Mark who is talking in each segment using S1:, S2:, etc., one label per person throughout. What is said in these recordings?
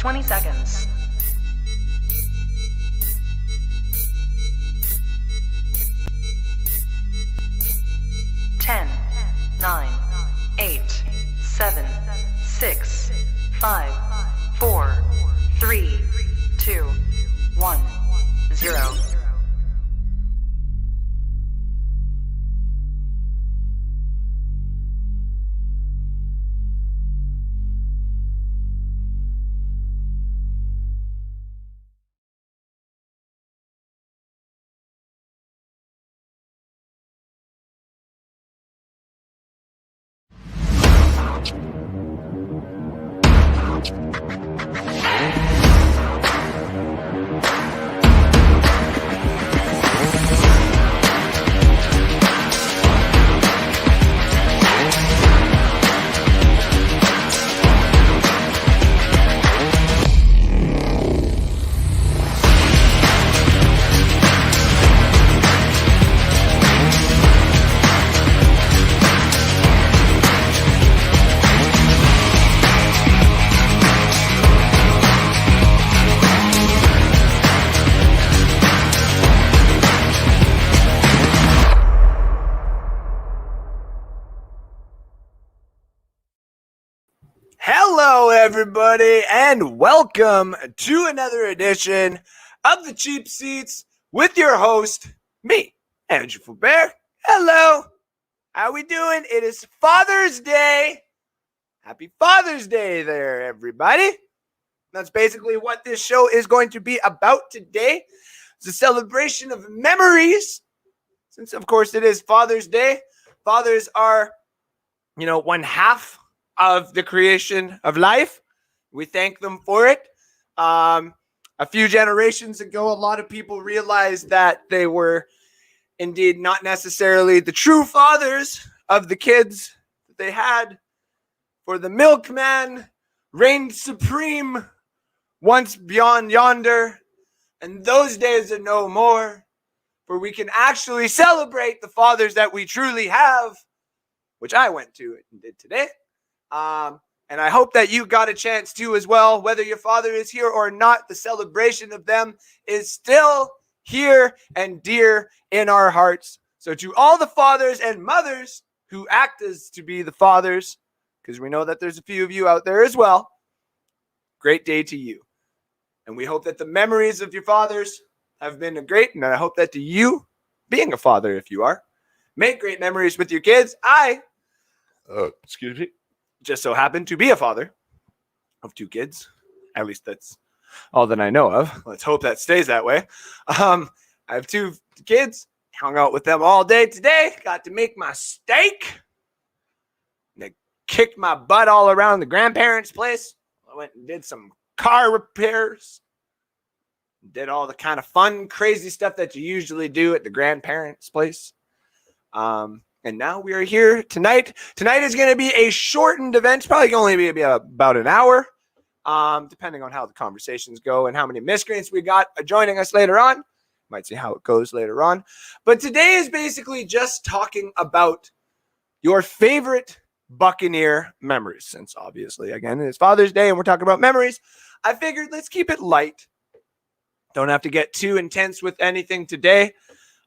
S1: 20 seconds. 10, 9, 8, 7, 6, 5, 4, 3, 2, 1, 0.
S2: Hello, everybody, and welcome to another edition of the Cheap Seats with your host, me, Andrew Faubert. Hello, how we doing? It is Father's Day. Happy Father's Day there, everybody. That's basically what this show is going to be about today. It's a celebration of memories. Since, of course, it is Father's Day. Fathers are, one half of the creation of life. We thank them for it. A few generations ago, a lot of people realized that they were indeed not necessarily the true fathers of the kids that they had. For the milkman reigned supreme once beyond yonder, and those days are no more. For we can actually celebrate the fathers that we truly have, which I went to and did today. And I hope that you got a chance to as well. Whether your father is here or not, the celebration of them is still here and dear in our hearts. So to all the fathers and mothers who act as to be the fathers, because we know that there's a few of you out there as well, great day to you. And we hope that the memories of your fathers have been great. And I hope that to you, being a father, if you are, make great memories with your kids. Excuse me. Just so happened to be a father of 2 kids. At least that's all that I know of. Let's hope that stays that way. I have 2 kids. Hung out with them all day today. Got to make my steak. They kicked my butt all around the grandparents' place. I went and did some car repairs. Did all the kind of fun, crazy stuff that you usually do at the grandparents' place. And now we are here tonight. Tonight is going to be a shortened event. It's probably going to be about an hour, depending on how the conversations go and how many miscreants we got joining us later on. Might see how it goes later on. But today is basically just talking about your favorite Buccaneer memories. Since obviously, again, it's Father's Day and we're talking about memories, I figured let's keep it light. Don't have to get too intense with anything today.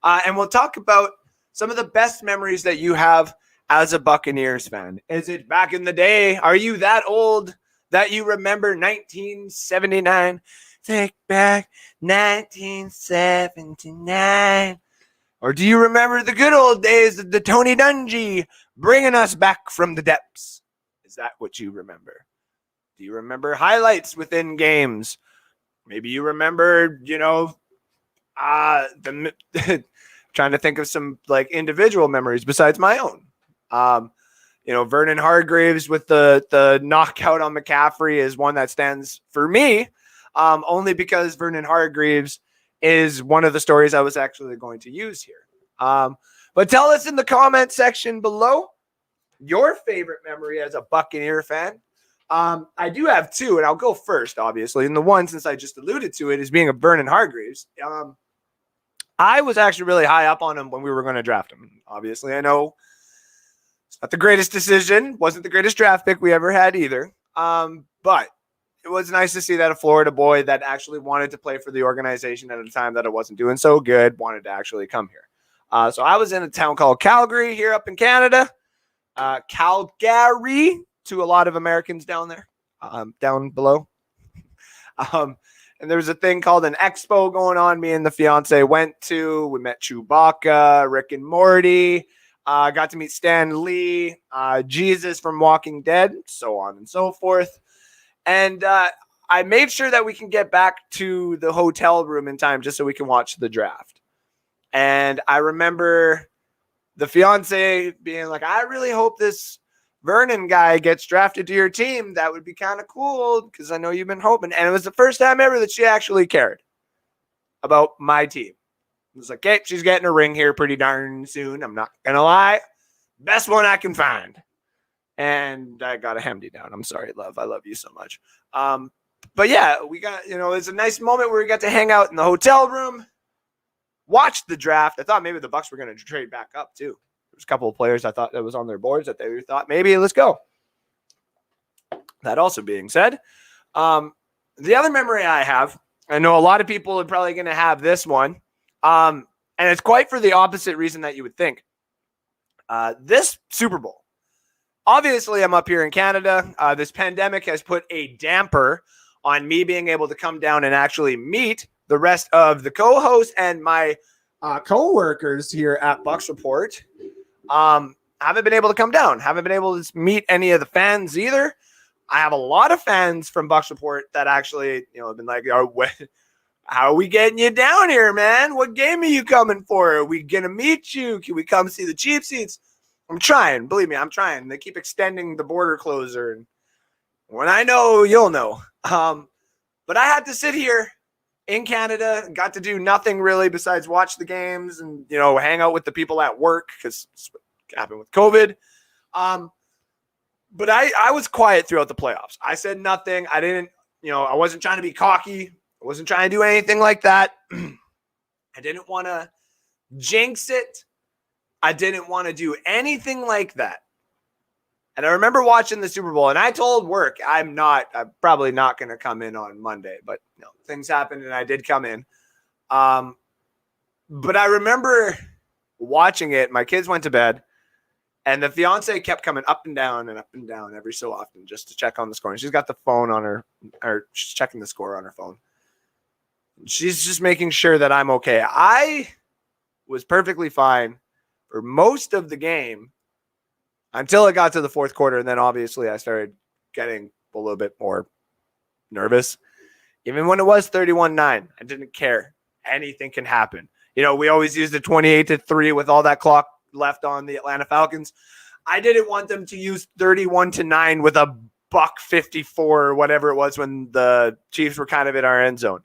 S2: And we'll talk about some of the best memories that you have as a Buccaneers fan. Is it back in the day? Are you that old that you remember 1979? Take back 1979. Or do you remember the good old days of the Tony Dungy bringing us back from the depths? Is that what you remember? Do you remember highlights within games? Maybe you remember, trying to think of some like individual memories besides my own. Vernon Hargreaves with the knockout on McCaffrey is one that stands for me, only because Vernon Hargreaves is one of the stories I was actually going to use here. But tell us in the comment section below your favorite memory as a Buccaneer fan. I do have 2, and I'll go first, obviously. And the one, since I just alluded to it, is being a Vernon Hargreaves. I was actually really high up on him when we were going to draft him. Obviously, I know it's not the greatest decision. Wasn't the greatest draft pick we ever had either. But it was nice to see that a Florida boy that actually wanted to play for the organization at a time that it wasn't doing so good wanted to actually come here. So I was in a town called Calgary here up in Canada. Calgary to a lot of Americans down there, down below. And there was a thing called an expo going on. Me and the fiance went to. We met Chewbacca, Rick and Morty. Got to meet Stan Lee, Jesus from Walking Dead, so on and so forth. And I made sure that we can get back to the hotel room in time just so we can watch the draft. And I remember the fiance being like, I really hope this Vernon guy gets drafted to your team. That would be kind of cool because I know you've been hoping. And it was the first time ever that she actually cared about my team. It was like, okay, she's getting a ring here pretty darn soon. I'm not going to lie. Best one I can find. And I got a Hemdy down. I'm sorry, love. I love you so much. But yeah, we got, it's a nice moment where we got to hang out in the hotel room, watch the draft. I thought maybe the Bucs were going to trade back up too. There's a couple of players I thought that was on their boards that they thought maybe let's go. That also being said, the other memory I have, I know a lot of people are probably going to have this one, and it's quite for the opposite reason that you would think. This Super Bowl, obviously I'm up here in Canada. This pandemic has put a damper on me being able to come down and actually meet the rest of the co-hosts and my co-workers here at Bucs Report. Haven't been able to come down. Haven't been able to meet any of the fans either. I have a lot of fans from Bucs Report that actually, have been like, how are we getting you down here, man? What game are you coming for? Are we going to meet you? Can we come see the cheap seats? I'm trying. Believe me, I'm trying. They keep extending the border closer. And when I know, you'll know. But I had to sit here in Canada, got to do nothing really besides watch the games and, hang out with the people at work because it's what happened with COVID. But I was quiet throughout the playoffs. I said nothing. I didn't, I wasn't trying to be cocky. I wasn't trying to do anything like that. I didn't want to jinx it. I didn't want to do anything like that. And I remember watching the Super Bowl, and I told work, I'm probably not going to come in on Monday, but things happened, and I did come in. But I remember watching it. My kids went to bed, and the fiance kept coming up and down every so often just to check on the score. And she's got the phone on her, or she's checking the score on her phone. She's just making sure that I'm okay. I was perfectly fine for most of the game until it got to the fourth quarter. And then obviously I started getting a little bit more nervous. Even when it was 31-9, I didn't care. Anything can happen. We always use the 28-3 with all that clock left on the Atlanta Falcons. I didn't want them to use 31-9 with a $154 or whatever it was when the Chiefs were kind of in our end zone.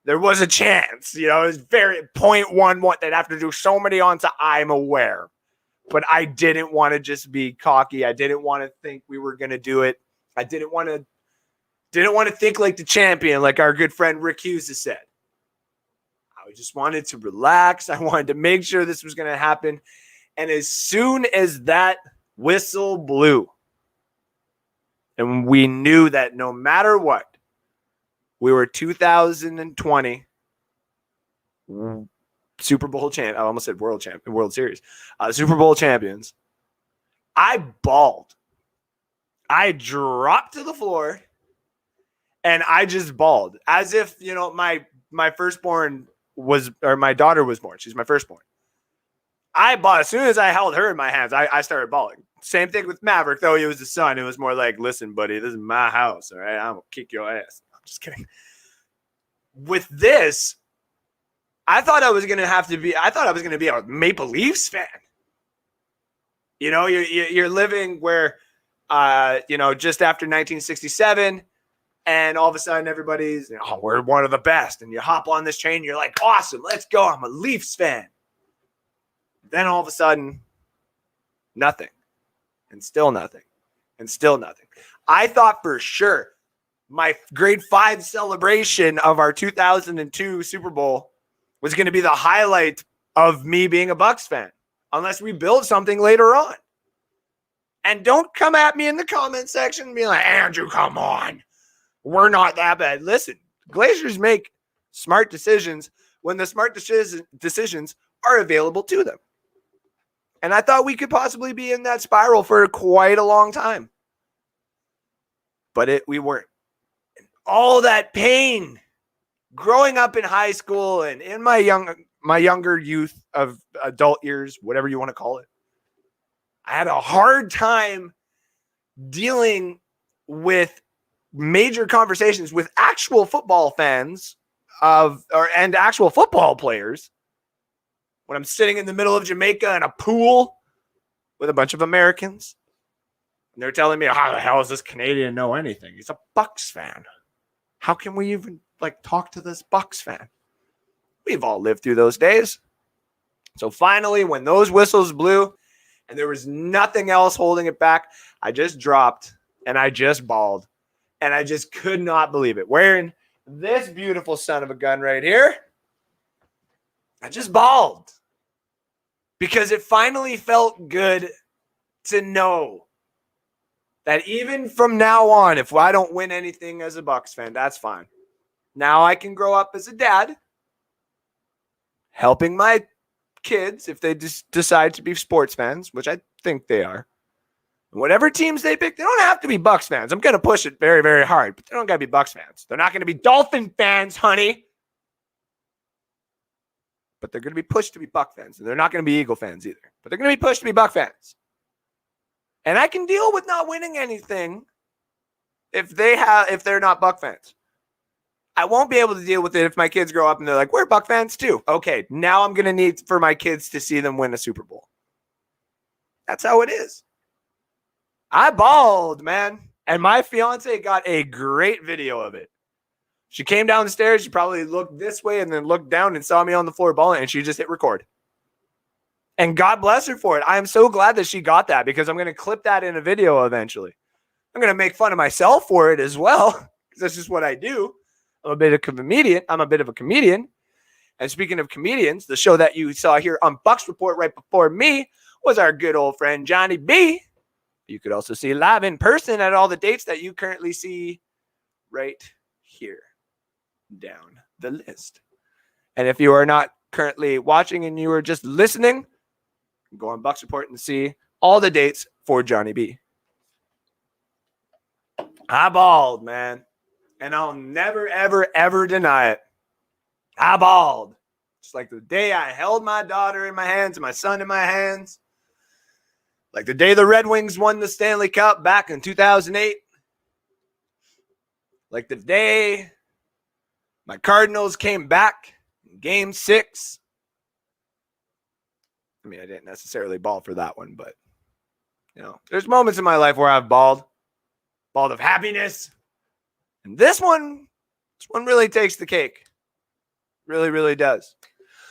S2: There was a chance, it was very 0.11. They'd have to do so many onside. I'm aware, but I didn't want to just be cocky. I didn't want to think we were going to do it. I didn't want to think like the champion, like our good friend Rick Hughes has said. I just wanted to relax. I wanted to make sure this was going to happen. And as soon as that whistle blew, and we knew that no matter what, we were 2020 Super Bowl champ. I almost said World Series. Super Bowl champions. I bawled. I dropped to the floor, and I just bawled as if my firstborn was, or my daughter was born. She's my firstborn. I bawled as soon as I held her in my hands. I started bawling. Same thing with Maverick, though he was the son. It was more like, listen, buddy, this is my house. All right, I'm gonna kick your ass. Just kidding. With this, I thought I was going to be a Maple Leafs fan. You're living where, just after 1967, and all of a sudden everybody's, we're one of the best. And you hop on this train, you're like, awesome, let's go. I'm a Leafs fan. Then all of a sudden, nothing. And still nothing. And still nothing. I thought for sure my grade 5 celebration of our 2002 Super Bowl was going to be the highlight of me being a Bucs fan, unless we build something later on. And don't come at me in the comment section and be like, Andrew, come on. we're not that bad. Listen, Glaciers make smart decisions when the smart decisions are available to them. And I thought we could possibly be in that spiral for quite a long time. But we weren't. And all that pain growing up in high school and in my younger youth of adult years, whatever you want to call it, I had a hard time dealing with major conversations with actual football fans and actual football players when I'm sitting in the middle of Jamaica in a pool with a bunch of Americans. And they're telling me, how the hell does this Canadian know anything? He's a Bucs fan. How can we even talk to this Bucs fan? We've all lived through those days. So finally, when those whistles blew and there was nothing else holding it back, I just dropped and I just bawled. And I just could not believe it. Wearing this beautiful son of a gun right here, I just bawled. Because it finally felt good to know that even from now on, if I don't win anything as a Bucs fan, that's fine. Now I can grow up as a dad, helping my kids if they just decide to be sports fans, which I think they are. Whatever teams they pick, they don't have to be Bucs fans. I'm going to push it very, very hard, but they don't got to be Bucs fans. They're not going to be Dolphin fans, honey. But they're going to be pushed to be Buc fans. And they're not going to be Eagle fans either. But they're going to be pushed to be Buc fans. And I can deal with not winning anything if they're not Buc fans. I won't be able to deal with it if my kids grow up and they're like, we're Buc fans too. Okay, now I'm going to need for my kids to see them win a Super Bowl. That's how it is. I bawled, man. And my fiance got a great video of it. She came down the stairs. She probably looked this way and then looked down and saw me on the floor bawling, and she just hit record. And God bless her for it. I am so glad that she got that because I'm going to clip that in a video eventually. I'm going to make fun of myself for it as well because that's just what I do. I'm a bit of a comedian. And speaking of comedians, the show that you saw here on Bucs Report right before me was our good old friend Johnny B. You could also see live in person at all the dates that you currently see right here down the list. And if you are not currently watching and you are just listening, go on Bucs Report and see all the dates for Johnny B. I bawled, man. And I'll never, ever, ever deny it. I bawled. Just like the day I held my daughter in my hands and my son in my hands. Like the day the Red Wings won the Stanley Cup back in 2008. Like the day my Cardinals came back in Game 6. I mean, I didn't necessarily bawl for that one, but, there's moments in my life where I've bawled of happiness. And this one really takes the cake. Really, really does.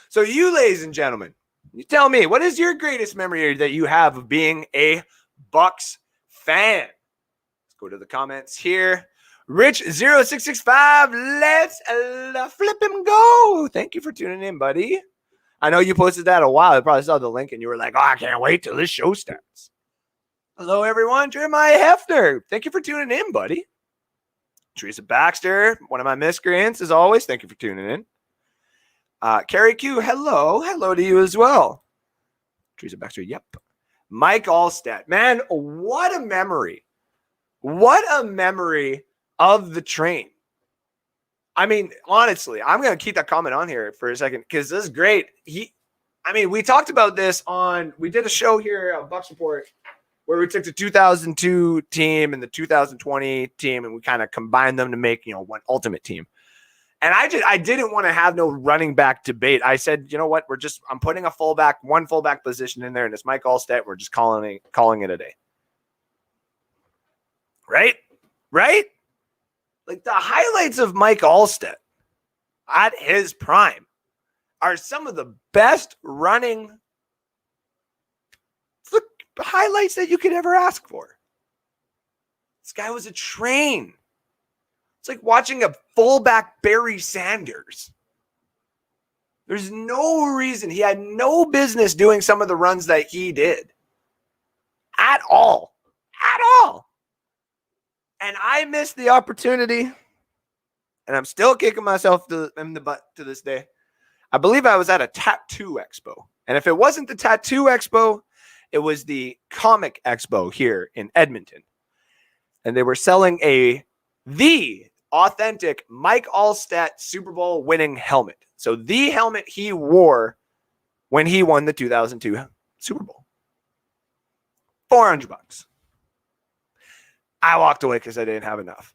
S2: So you, ladies and gentlemen, you tell me, what is your greatest memory that you have of being a Bucs fan? Let's go to the comments here. Rich0665, let's flip him go. Thank you for tuning in, buddy. I know you posted that a while. I probably saw the link and you were like, I can't wait till this show starts. Hello, everyone. Jeremiah Hefner. Thank you for tuning in, buddy. Teresa Baxter, one of my miscreants, as always. Thank you for tuning in. Carrie Q, hello. Hello to you as well. Teresa Baxter, yep. Mike Allstat. Man, what a memory. What a memory of the train. I mean, honestly, I'm going to keep that comment on here for a second because this is great. We talked about this we did a show here on Bucs Report where we took the 2002 team and the 2020 team and we kind of combined them to make, one ultimate team. And I didn't want to have no running back debate. I said, you know what? I'm putting one fullback position in there, and it's Mike Allstat. We're just calling it a day. Right? Like the highlights of Mike Allstat at his prime are some of the best running highlights that you could ever ask for. This guy was a train. It's like watching a fullback Barry Sanders. There's no reason. He had no business doing some of the runs that he did. At all. And I missed the opportunity and I'm still kicking myself in the butt to this day. I believe I was at a tattoo expo. And if it wasn't the tattoo expo, it was the comic expo here in Edmonton. And they were selling the authentic Mike Allstat Super Bowl winning helmet. So the helmet he wore when he won the 2002 Super Bowl. $400. I walked away because I didn't have enough.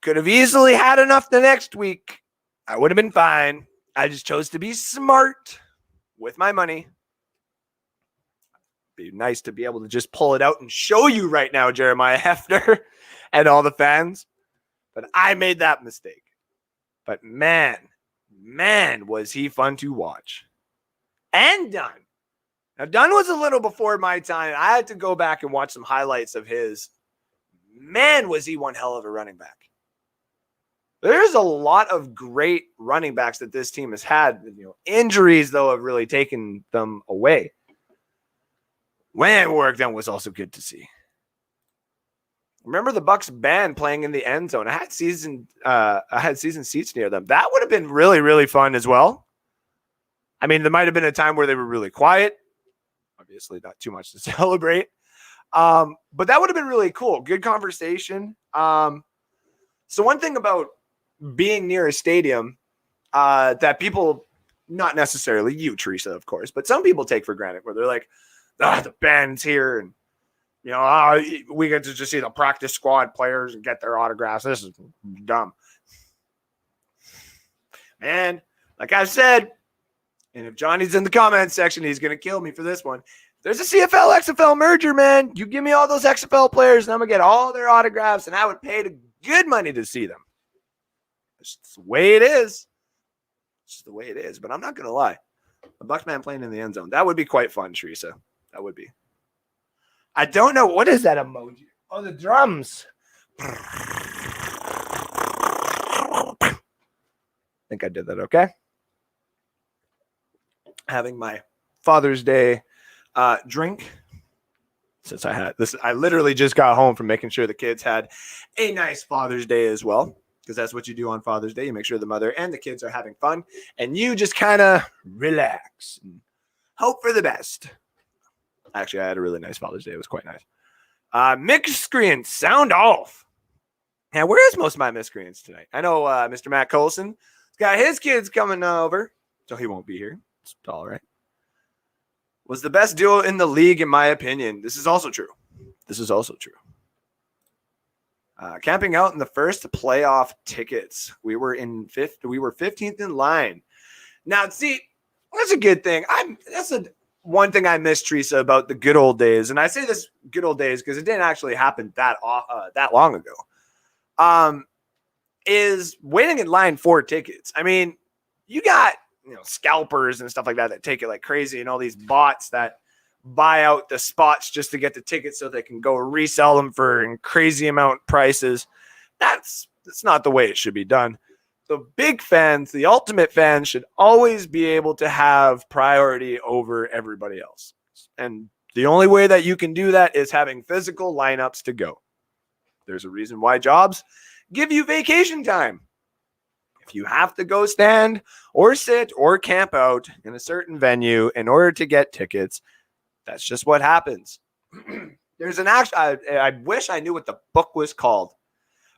S2: Could have easily had enough the next week. I would have been fine. I just chose to be smart with my money. Be nice to be able to just pull it out and show you right now, Jeremiah Hefner and all the fans. But I made that mistake. But man, was he fun to watch. And Dunn. Now, Dunn was a little before my time. I had to go back and watch some highlights of his. Man, was he one hell of a running back. There's a lot of great running backs that this team has had. Injuries, though, have really taken them away. When it worked out was also good to see. Remember the Bucs band playing in the end zone? I had season seats near them. That would have been really, really fun as well. I mean, there might have been a time where they were really quiet. Obviously, not too much to celebrate. But that would have been really cool. Good conversation. So one thing about being near a stadium that people, not necessarily you, Teresa, of course, but some people take for granted, where they're like, the band's here, and we get to just see the practice squad players and get their autographs. This is dumb. Man, like I said, and if Johnny's in the comments section, he's going to kill me for this one. There's a CFL XFL merger, man. You give me all those XFL players, and I'm going to get all their autographs, and I would pay the good money to see them. It's just the way it is. It's just the way it is. But I'm not going to lie. A Bucs man playing in the end zone. That would be quite fun, Teresa. That would be. I don't know. What is that emoji? Oh, the drums. I think I did that okay. Having my Father's Day drink. Since I had this, I literally just got home from making sure the kids had a nice Father's Day as well. Because that's what you do on Father's Day. You make sure the mother and the kids are having fun. And you just kind of relax and hope for the best. Actually, I had a really nice Father's Day. It was quite nice. Miscreants, sound off. Now, where is most of my Miscreants tonight? I know Mr. Matt Colson has got his kids coming over, so he won't be here. It's all right. Was the best duo in the league, in my opinion. This is also true. Camping out in the first playoff tickets. We were 15th in line. Now, see, that's a good thing. That's one thing I miss, Teresa, about the good old days. And I say this good old days because it didn't actually happen that long ago. Is waiting in line for tickets. I mean, you got scalpers and stuff like that take it like crazy, and all these bots that buy out the spots just to get the tickets so they can go resell them for crazy amount prices. That's not the way it should be done. The big fans, the ultimate fans, should always be able to have priority over everybody else. And the only way that you can do that is having physical lineups to go. There's a reason why jobs give you vacation time. If you have to go stand or sit or camp out in a certain venue in order to get tickets, that's just what happens. There's I wish I knew what the book was called,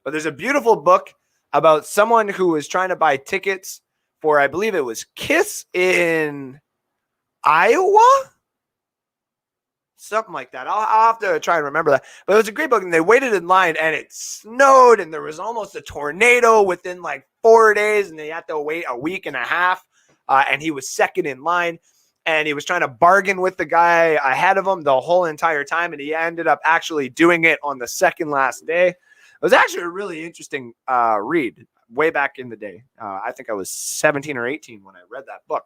S2: but there's a beautiful book about someone who was trying to buy tickets for, I believe it was Kiss in Iowa? Something like that. I'll have to try and remember that. But it was a great book, and they waited in line, and it snowed, and there was almost a tornado within like 4 days, and they had to wait a week and a half, and he was second in line, and he was trying to bargain with the guy ahead of him the whole entire time, and he ended up actually doing it on the second last day. It was actually a really interesting read way back in the day. I think I was 17 or 18 when I read that book.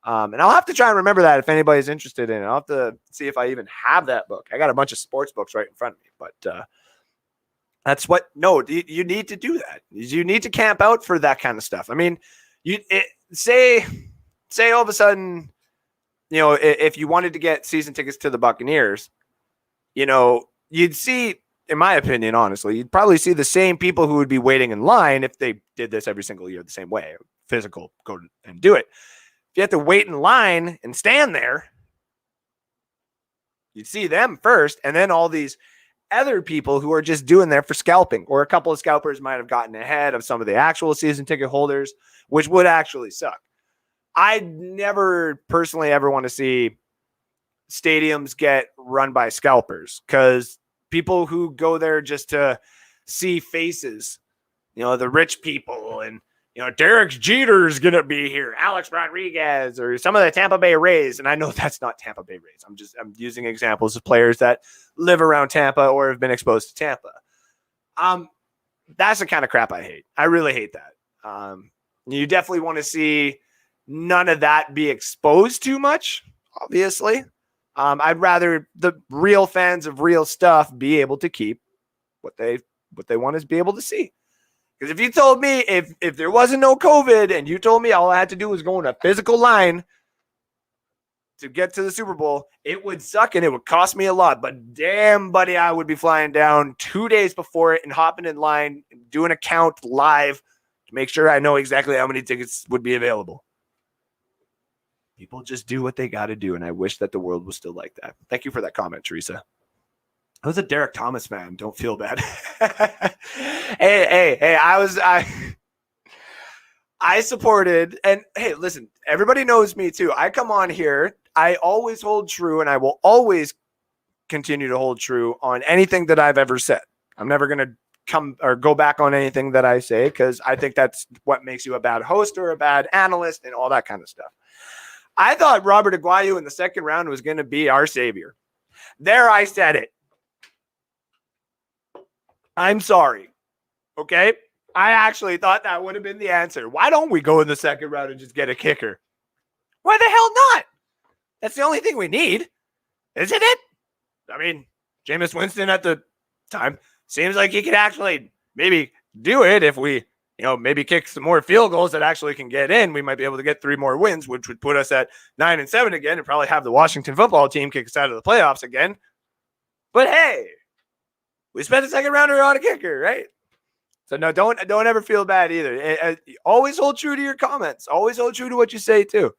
S2: And I'll have to try and remember that if anybody's interested in it. I'll have to see if I even have that book. I got a bunch of sports books right in front of me, but you need to do that. You need to camp out for that kind of stuff. I mean, say all of a sudden, if you wanted to get season tickets to the Buccaneers, you'd see in my opinion, honestly, you'd probably see the same people who would be waiting in line if they did this every single year the same way. Physical, go and do it. If you have to wait in line and stand there, you'd see them first, and then all these other people who are just doing there for scalping, or a couple of scalpers might have gotten ahead of some of the actual season ticket holders, which would actually suck. I never personally ever want to see stadiums get run by scalpers, because people who go there just to see faces, the rich people, and Derek Jeter's gonna be here, Alex Rodriguez, or some of the Tampa Bay Rays. And I know that's not Tampa Bay Rays. I'm using examples of players that live around Tampa or have been exposed to Tampa. That's the kind of crap I hate. I really hate that. You definitely want to see none of that be exposed too much, obviously. I'd rather the real fans of real stuff be able to keep what they want to be able to see. Because if you told me, if there wasn't no COVID and you told me all I had to do was go in a physical line to get to the Super Bowl, it would suck and it would cost me a lot. But damn, buddy, I would be flying down 2 days before it and hopping in line, doing a count live to make sure I know exactly how many tickets would be available. People just do what they got to do, and I wish that the world was still like that. Thank you for that comment, Teresa. I was a Derek Thomas fan. Don't feel bad. Hey, I supported, and hey, listen, everybody knows me too. I come on here. I always hold true, and I will always continue to hold true on anything that I've ever said. I'm never going to come or go back on anything that I say, because I think that's what makes you a bad host or a bad analyst and all that kind of stuff. I thought Robert Aguayo in the second round was going to be our savior. There, I said it. I'm sorry. Okay? I actually thought that would have been the answer. Why don't we go in the second round and just get a kicker? Why the hell not? That's the only thing we need. Isn't it? I mean, Jameis Winston at the time seems like he could actually maybe do it if we, maybe kick some more field goals that actually can get in. We might be able to get 3 more wins, which would put us at 9-7 again, and probably have the Washington football team kick us out of the playoffs again. But hey, we spent a second rounder on a kicker, right? So no, don't ever feel bad either. Always hold true to your comments. Always hold true to what you say too.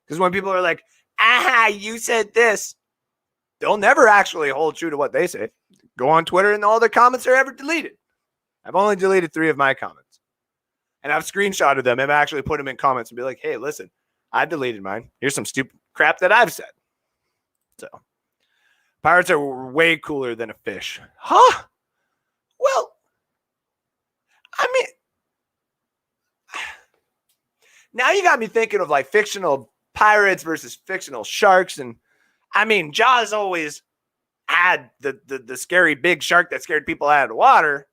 S2: Because when people are like, you said this, they'll never actually hold true to what they say. Go on Twitter and all their comments are ever deleted. I've only deleted 3 of my comments. And I've screenshotted them and actually put them in comments and be like, hey, listen, I deleted mine. Here's some stupid crap that I've said. So, pirates are way cooler than a fish. Huh? Well, I mean, now you got me thinking of like fictional pirates versus fictional sharks. And I mean, Jaws always had the scary big shark that scared people out of the water.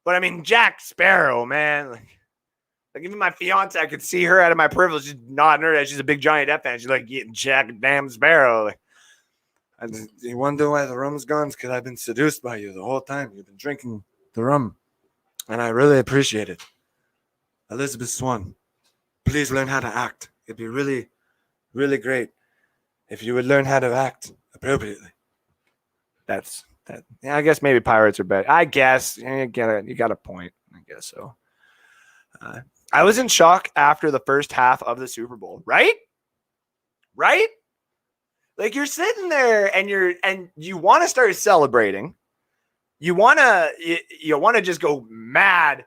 S2: But I mean, Jack Sparrow, man, like even my fiance, I could see her out of my peripherals just nodding her head. She's a big Johnny Depp fan. She's like, getting Jack damn Sparrow. Like, you wonder why the rum's gone? It's because I've been seduced by you the whole time. You've been drinking the rum, and I really appreciate it. Elizabeth Swann, please learn how to act. It'd be really, really great if you would learn how to act appropriately. That's that. Yeah, I guess maybe pirates are better. I guess you got a point. I guess so. I was in shock after the first half of the Super Bowl, right? Right? Like you're sitting there and you want to start celebrating. You want to just go mad.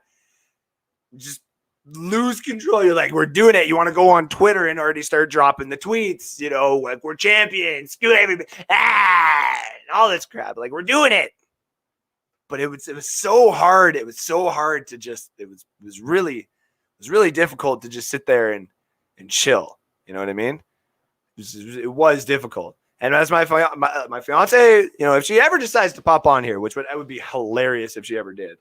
S2: Just lose control. You're like, we're doing it. You want to go on Twitter and already start dropping the tweets, like we're champions, screw everybody, all this crap. Like we're doing it. But it was so hard. It was so hard to just, it was really difficult to just sit there and chill. You know what I mean? It was difficult. And as my fiance, if she ever decides to pop on here, which would be hilarious if she ever did,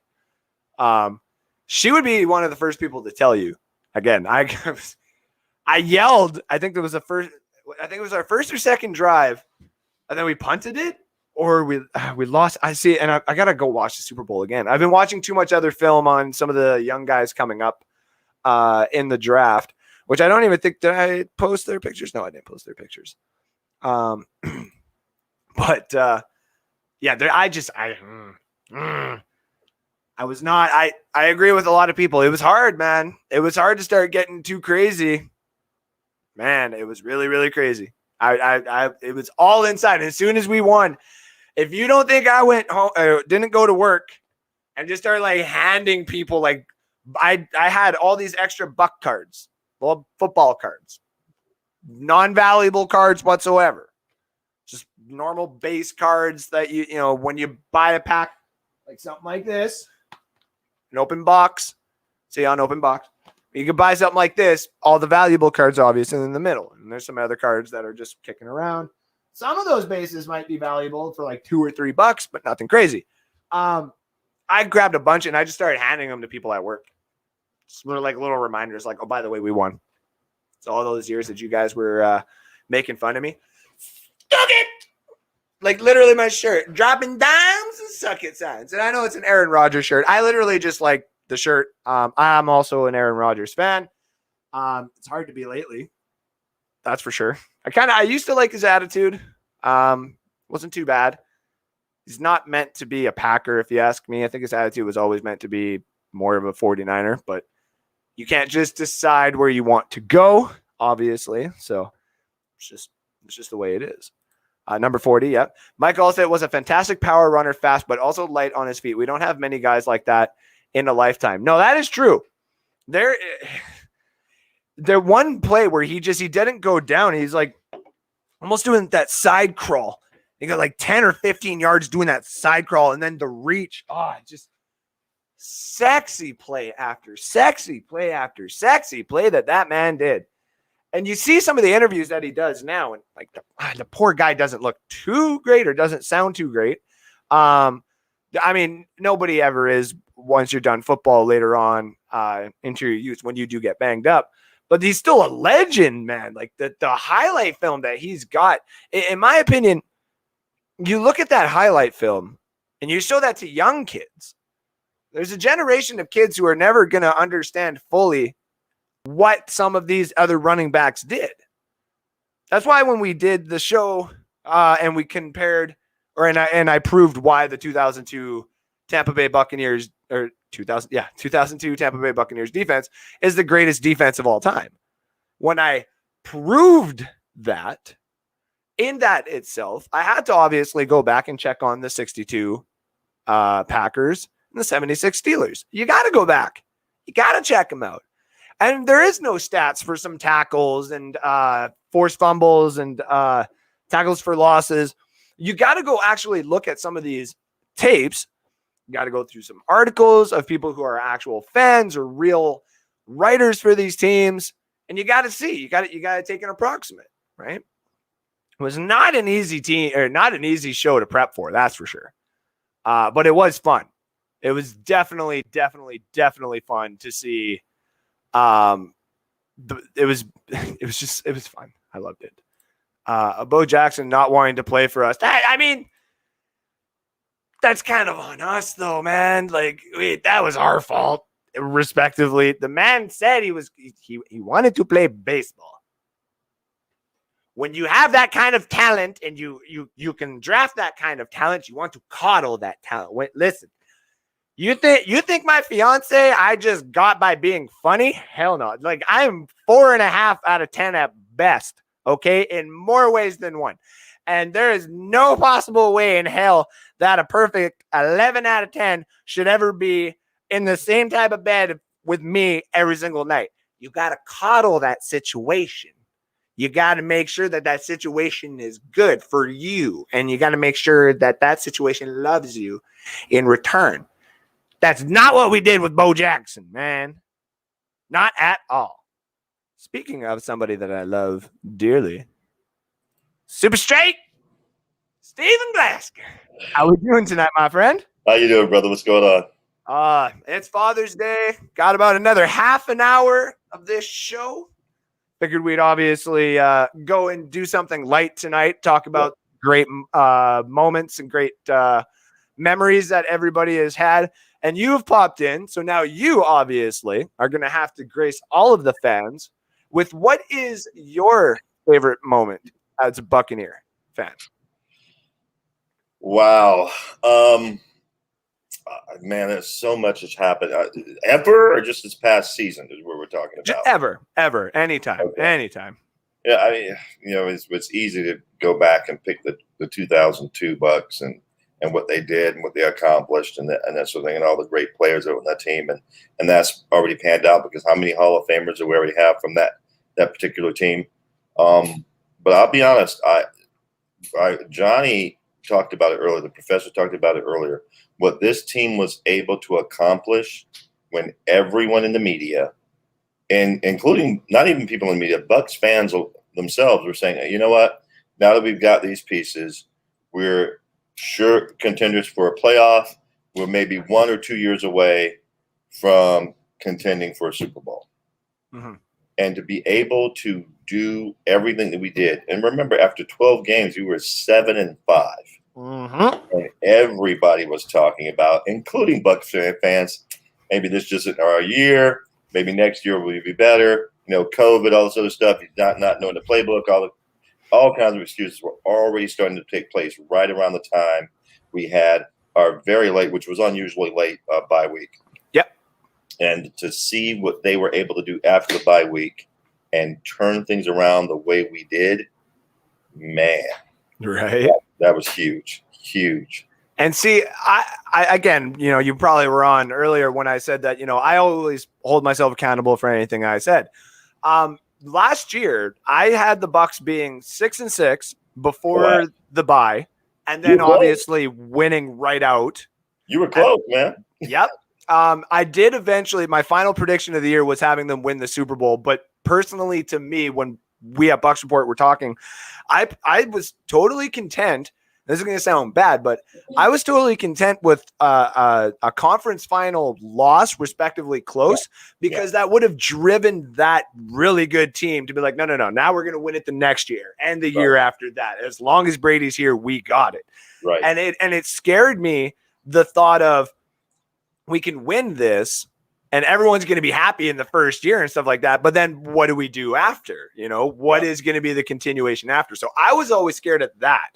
S2: she would be one of the first people to tell you. Again, I yelled. I think it was our first or second drive, and then we punted it, or we lost. I see, and I gotta go watch the Super Bowl again. I've been watching too much other film on some of the young guys coming up in the draft, which I don't even think, did I post their pictures? No, I didn't post their pictures. But yeah, I was not. I agree with a lot of people. It was hard, man. It was hard to start getting too crazy. Man, it was really, really crazy. It was all inside. And as soon as we won, if you don't think I went home, didn't go to work, and just started like handing people like I had all these extra Buck cards, well, football cards, non-valuable cards whatsoever, just normal base cards that you know when you buy a pack like something like this, an open box. See on open box. You can buy something like this, all the valuable cards obviously in the middle. And there's some other cards that are just kicking around. Some of those bases might be valuable for like $2 or $3, but nothing crazy. I grabbed a bunch and I just started handing them to people at work. Just like little reminders like, oh, by the way, we won. So all those years that you guys were making fun of me. Suck it! Like literally my shirt. Dropping dimes and suck it signs. And I know it's an Aaron Rodgers shirt. I literally just like the shirt. I'm also an Aaron Rodgers fan. It's hard to be lately. That's for sure. I used to like his attitude. Wasn't too bad. He's not meant to be a Packer, if you ask me. I think his attitude was always meant to be more of a 49er, but you can't just decide where you want to go, obviously. So it's just the way it is. Number 40, yep. Mike Allstate was a fantastic power runner, fast, but also light on his feet. We don't have many guys like that in a lifetime. No, that is true. There one play where he didn't go down. He's like almost doing that side crawl. He got like 10 or 15 yards doing that side crawl, and then the reach. Oh, just sexy play after sexy play after sexy play that man did. And you see some of the interviews that he does now, and like the poor guy doesn't look too great or doesn't sound too great. I mean, nobody ever is once you're done football later on into your youth when you do get banged up. But he's still a legend, man. Like the highlight film that he's got, in my opinion, you look at that highlight film and you show that to young kids. There's a generation of kids who are never going to understand fully what some of these other running backs did. That's why when we did the show and we compared, and I proved why the 2002 Tampa Bay Buccaneers, or 2002 Tampa Bay Buccaneers defense is the greatest defense of all time. When I proved that, in that itself, I had to obviously go back and check on the 62 Packers and the 76 Steelers. You got to go back. You got to check them out. And there is no stats for some tackles and forced fumbles and tackles for losses. You got to go actually look at some of these tapes. You got to go through some articles of people who are actual fans or real writers for these teams. And you got to see, you got to take an approximate, right? It was not an easy team or not an easy show to prep for. That's for sure. But it was fun. It was definitely fun to see. It was fun. I loved it. Bo Jackson not wanting to play for us. I mean, that's kind of on us though, man. Like that was our fault, respectively. The man said he wanted to play baseball. When you have that kind of talent and you can draft that kind of talent, you want to coddle that talent. Wait, listen. You think my fiance I just got by being funny? Hell no. Like I'm 4.5 out of 10 at best. Okay, in more ways than one. And there is no possible way in hell that a perfect 11 out of 10 should ever be in the same type of bed with me every single night. You got to coddle that situation. You got to make sure that situation is good for you. And you got to make sure that situation loves you in return. That's not what we did with Bo Jackson, man. Not at all. Speaking of somebody that I love dearly, Super Straight, Stephen Blasker. How we doing tonight, my friend?
S3: How you doing, brother? What's going on?
S2: It's Father's Day. Got about another half an hour of this show. Figured we'd obviously go and do something light tonight. Talk about great moments and great memories that everybody has had. And you have popped in, so now you obviously are going to have to grace all of the fans with what is your favorite moment as a Buccaneer fan?
S3: Wow. Man, there's so much has happened. Ever or just this past season is what we're talking about?
S2: Ever, anytime,
S3: Okay.
S2: anytime.
S3: Yeah, I mean, it's easy to go back and pick the 2002 Bucks and what they did and what they accomplished and that sort of thing, and all the great players that were on that team, and that's already panned out because how many Hall of Famers do we already have from that particular team? But I'll be honest, Johnny talked about it earlier. The professor talked about it earlier. What this team was able to accomplish when everyone in the media, and including not even people in the media, Bucs fans themselves were saying, you know what? Now that we've got these pieces, we're sure contenders for a playoff. We're maybe 1 or 2 years away from contending for a Super Bowl.
S2: Mm-hmm.
S3: And to be able to do everything that we did, and remember, after 12 games, we were 7-5.
S2: Mm-hmm.
S3: And everybody was talking about, including Bucs fans, maybe this just isn't our year. Maybe next year will be better. COVID, all this other stuff. Not knowing the playbook, all kinds of excuses were already starting to take place right around the time we had our very late, which was unusually late, bye week.
S2: Yep.
S3: And to see what they were able to do after the bye week and turn things around the way we did, man.
S2: Right.
S3: That was huge.
S2: And see, I again, you probably were on earlier when I said that, I always hold myself accountable for anything I said. Last year, I had the Bucs being 6-6 before the bye, and then obviously winning right out.
S3: You were close, man.
S2: Yep. I did eventually. My final prediction of the year was having them win the Super Bowl, but personally, to me, when we at Bucs Report were talking, I was totally content. This is going to sound bad, but I was totally content with a conference final loss, respectively close, because that would have driven that really good team to be like, no. Now we're going to win it the next year and the year after that. As long as Brady's here, we got it.
S3: Right.
S2: And it scared me, the thought of we can win this and everyone's going to be happy in the first year and stuff like that. But then what do we do after? What is going to be the continuation after? So I was always scared of that.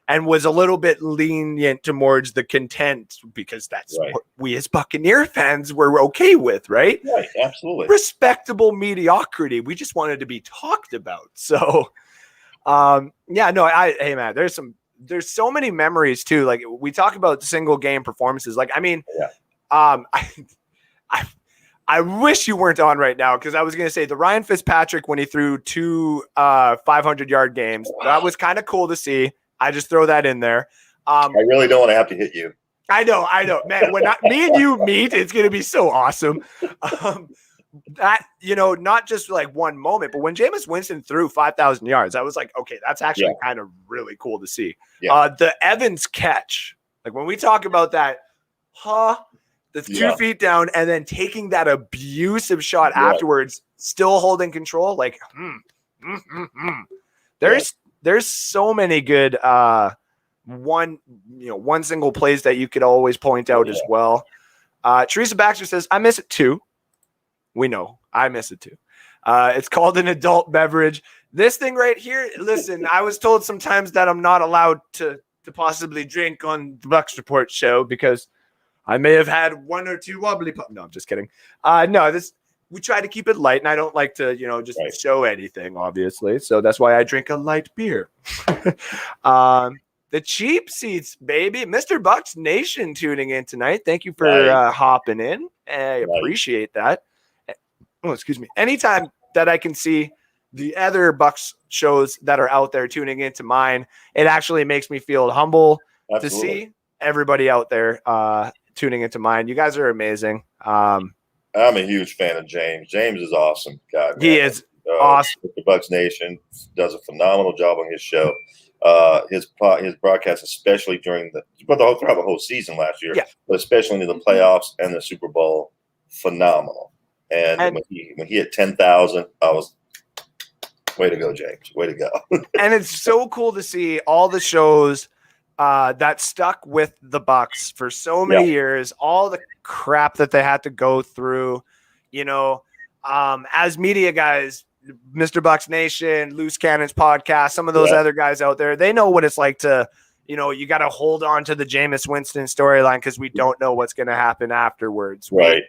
S2: And was a little bit lenient towards the content because that's what we as Buccaneer fans were okay with, right?
S3: Right, absolutely.
S2: Respectable mediocrity. We just wanted to be talked about. So, hey man, there's so many memories too. Like we talk about single game performances. Like, I mean, I wish you weren't on right now because I was going to say the Ryan Fitzpatrick when he threw 2 500-yard games. That was kind of cool to see. I just throw that in there.
S3: I really don't want to have to hit you.
S2: I know, man. When me and you meet, it's going to be so awesome. That, not just like one moment, but when Jameis Winston threw 5,000 yards, I was like, okay, that's actually kind of really cool to see. Yeah. The Evans catch, like when we talk about that, the 2 feet down and then taking that abusive shot afterwards, still holding control, like, There's so many good one single plays that you could always point out as well. Teresa Baxter says, I miss it too. We know. I miss it too. It's called an adult beverage. This thing right here, listen, I was told sometimes that I'm not allowed to possibly drink on the Bucs Report show because I may have had 1 or 2 wobbly No, I'm just kidding. We try to keep it light, and I don't like to, just show anything, obviously. So that's why I drink a light beer. The cheap seats, baby. Mr. Bucs Nation tuning in tonight. Thank you for hopping in. I appreciate that. Oh, excuse me. Anytime that I can see the other Bucs shows that are out there tuning into mine, it actually makes me feel humble to see everybody out there tuning into mine. You guys are amazing.
S3: I'm a huge fan of James. James is awesome. God,
S2: he is awesome.
S3: The Bucs Nation does a phenomenal job on his show. His broadcast, especially throughout the whole season last year, but especially in the playoffs and the Super Bowl, phenomenal. And when he hit 10,000, I was, way to go, James. Way to go.
S2: And it's so cool to see all the shows that stuck with the Bucs for so many years, all the crap that they had to go through, as media guys, Mr. Bucs Nation, Loose Cannons podcast, some of those other guys out there, they know what it's like to, you got to hold on to the Jameis Winston storyline because we don't know what's going to happen afterwards.
S3: Right.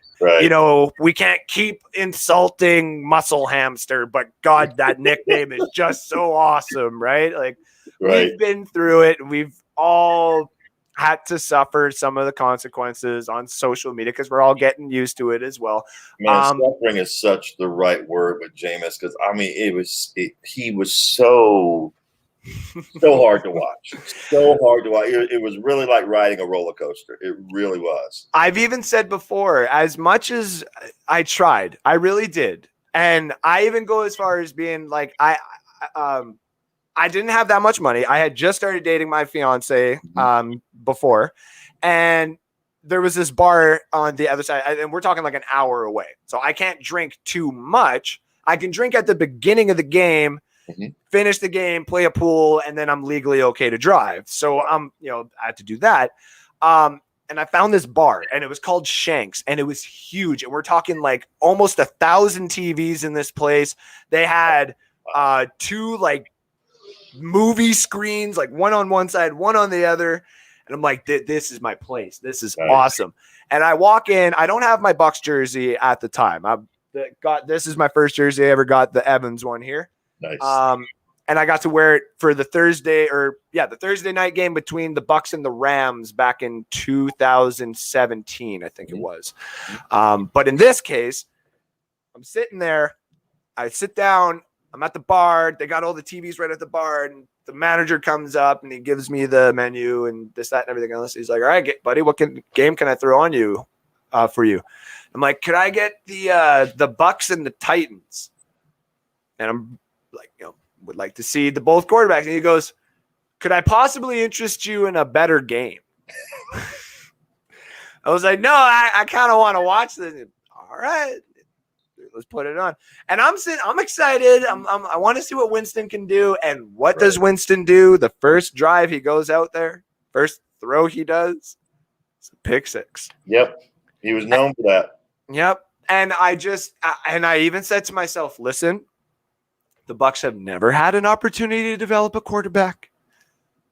S2: We can't keep insulting Muscle Hamster, but God, that nickname is just so awesome, right? Like, we've been through it, and we've all had to suffer some of the consequences on social media because we're all getting used to it as well.
S3: Man, suffering is such the right word with Jameis because, I mean, he was so hard to watch. So hard to watch. It was really like riding a roller coaster. It really was.
S2: I've even said before, as much as I tried, I really did. And I even go as far as being like, I didn't have that much money. I had just started dating my fiance before, and there was this bar on the other side, and we're talking like an hour away. So I can't drink too much. I can drink at the beginning of the game, finish the game, play a pool, and then I'm legally okay to drive. So I had to do that. And I found this bar, and it was called Shanks, and it was huge. And we're talking like almost 1,000 TVs in this place. They had 2 like movie screens, like one on one side, one on the other. And I'm like, this is my place. This is awesome. And I walk in. I don't have my Bucs jersey at the time. This is my first jersey I ever got, the Evans one here.
S3: Nice.
S2: And I got to wear it for the Thursday night game between the Bucs and the Rams back in 2017, I think it was. But in this case, I'm sitting there. I sit down. I'm at the bar. They got all the TVs right at the bar, and the manager comes up and he gives me the menu and this, that, and everything else. He's like, "All right, buddy, what game can I throw on you for you?" I'm like, "Could I get the Bucs and the Titans?" And I'm like, would like to see the both quarterbacks. And he goes, "Could I possibly interest you in a better game?" I was like, "No, I kind of want to watch this." All right. Let's put it on. And I'm excited. I want to see what Winston can do. And what does Winston do? The first drive he goes out there, first throw he does, it's a pick 6.
S3: Yep. He was known for that.
S2: Yep. And I even said to myself, listen, the Bucs have never had an opportunity to develop a quarterback.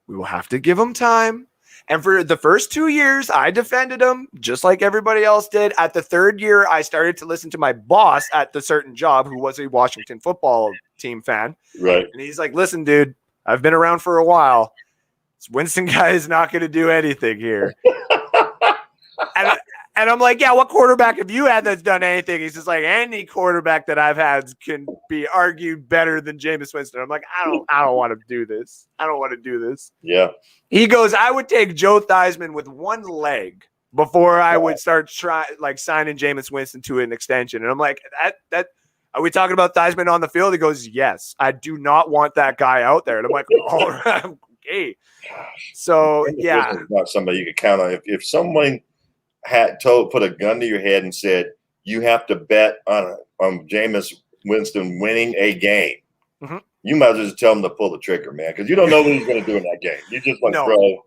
S2: We will have to give them time. And for the first 2 years, I defended him just like everybody else did. At the 3rd year, I started to listen to my boss at the certain job, who was a Washington football team fan.
S3: Right.
S2: And he's like, "Listen, dude, I've been around for a while. This Winston guy is not going to do anything here." And I'm like, "Yeah, what quarterback have you had that's done anything?" He's just like, "Any quarterback that I've had can be argued better than Jameis Winston." I'm like, I don't want to do this. I don't want to do this.
S3: Yeah.
S2: He goes, "I would take Joe Theismann with one leg before I would start signing Jameis Winston to an extension." And I'm like, that are we talking about Theismann on the field? He goes, "Yes, I do not want that guy out there." And I'm like, all right, okay. So yeah,
S3: not somebody you could count on. If someone put a gun to your head and said you have to bet on Jameis Winston winning a game, you might as well just tell him to pull the trigger, man, because you don't know what he's going to do in that game. You just bro,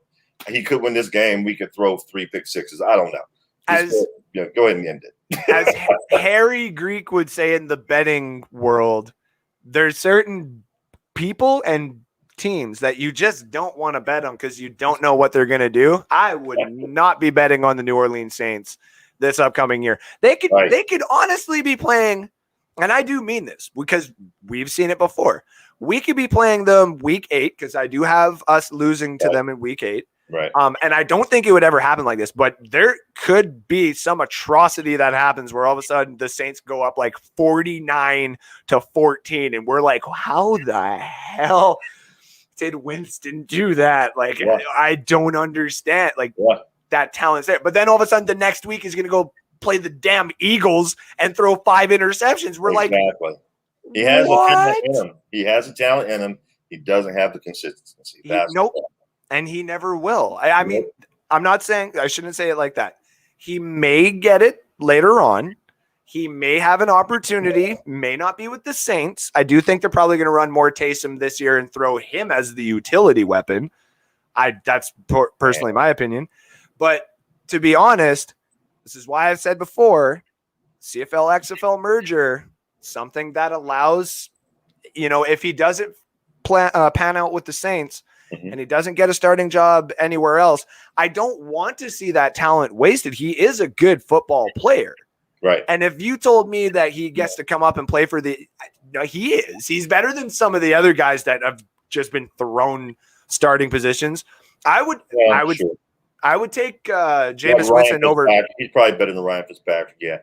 S3: he could win this game. We could throw 3 pick 6s. I don't know. Go ahead and end it.
S2: As Harry Greek would say in the betting world, there's certain people and teams that you just don't want to bet on because you don't know what they're going to do. I would not be betting on the New Orleans Saints this upcoming year. They could honestly be playing, and I do mean this because we've seen it before. We could be playing them week 8 because I do have us losing to them in week 8.
S3: Right.
S2: And I don't think it would ever happen like this, but there could be some atrocity that happens where all of a sudden the Saints go up like 49-14, and we're like, how the hell did Winston do that? Like, I don't understand. Like, that talent's there. But then all of a sudden the next week he's going to go play the damn Eagles and throw 5 interceptions. We're like,
S3: he has a talent in him. He has a talent in him. He doesn't have the consistency.
S2: Nope. And he never will. I mean, I'm not saying, I shouldn't say it like that. He may get it later on. He may have an opportunity, may not be with the Saints. I do think they're probably going to run more Taysom this year and throw him as the utility weapon. That's personally my opinion. But to be honest, this is why I've said before, CFL XFL merger, something that allows, if he doesn't pan out with the Saints, and he doesn't get a starting job anywhere else, I don't want to see that talent wasted. He is a good football player.
S3: Right.
S2: And if you told me that he gets to come up and play for he is. He's better than some of the other guys that have just been thrown starting positions. I would take Jameis Winston over.
S3: He's probably better than Ryan Fitzpatrick. Yeah.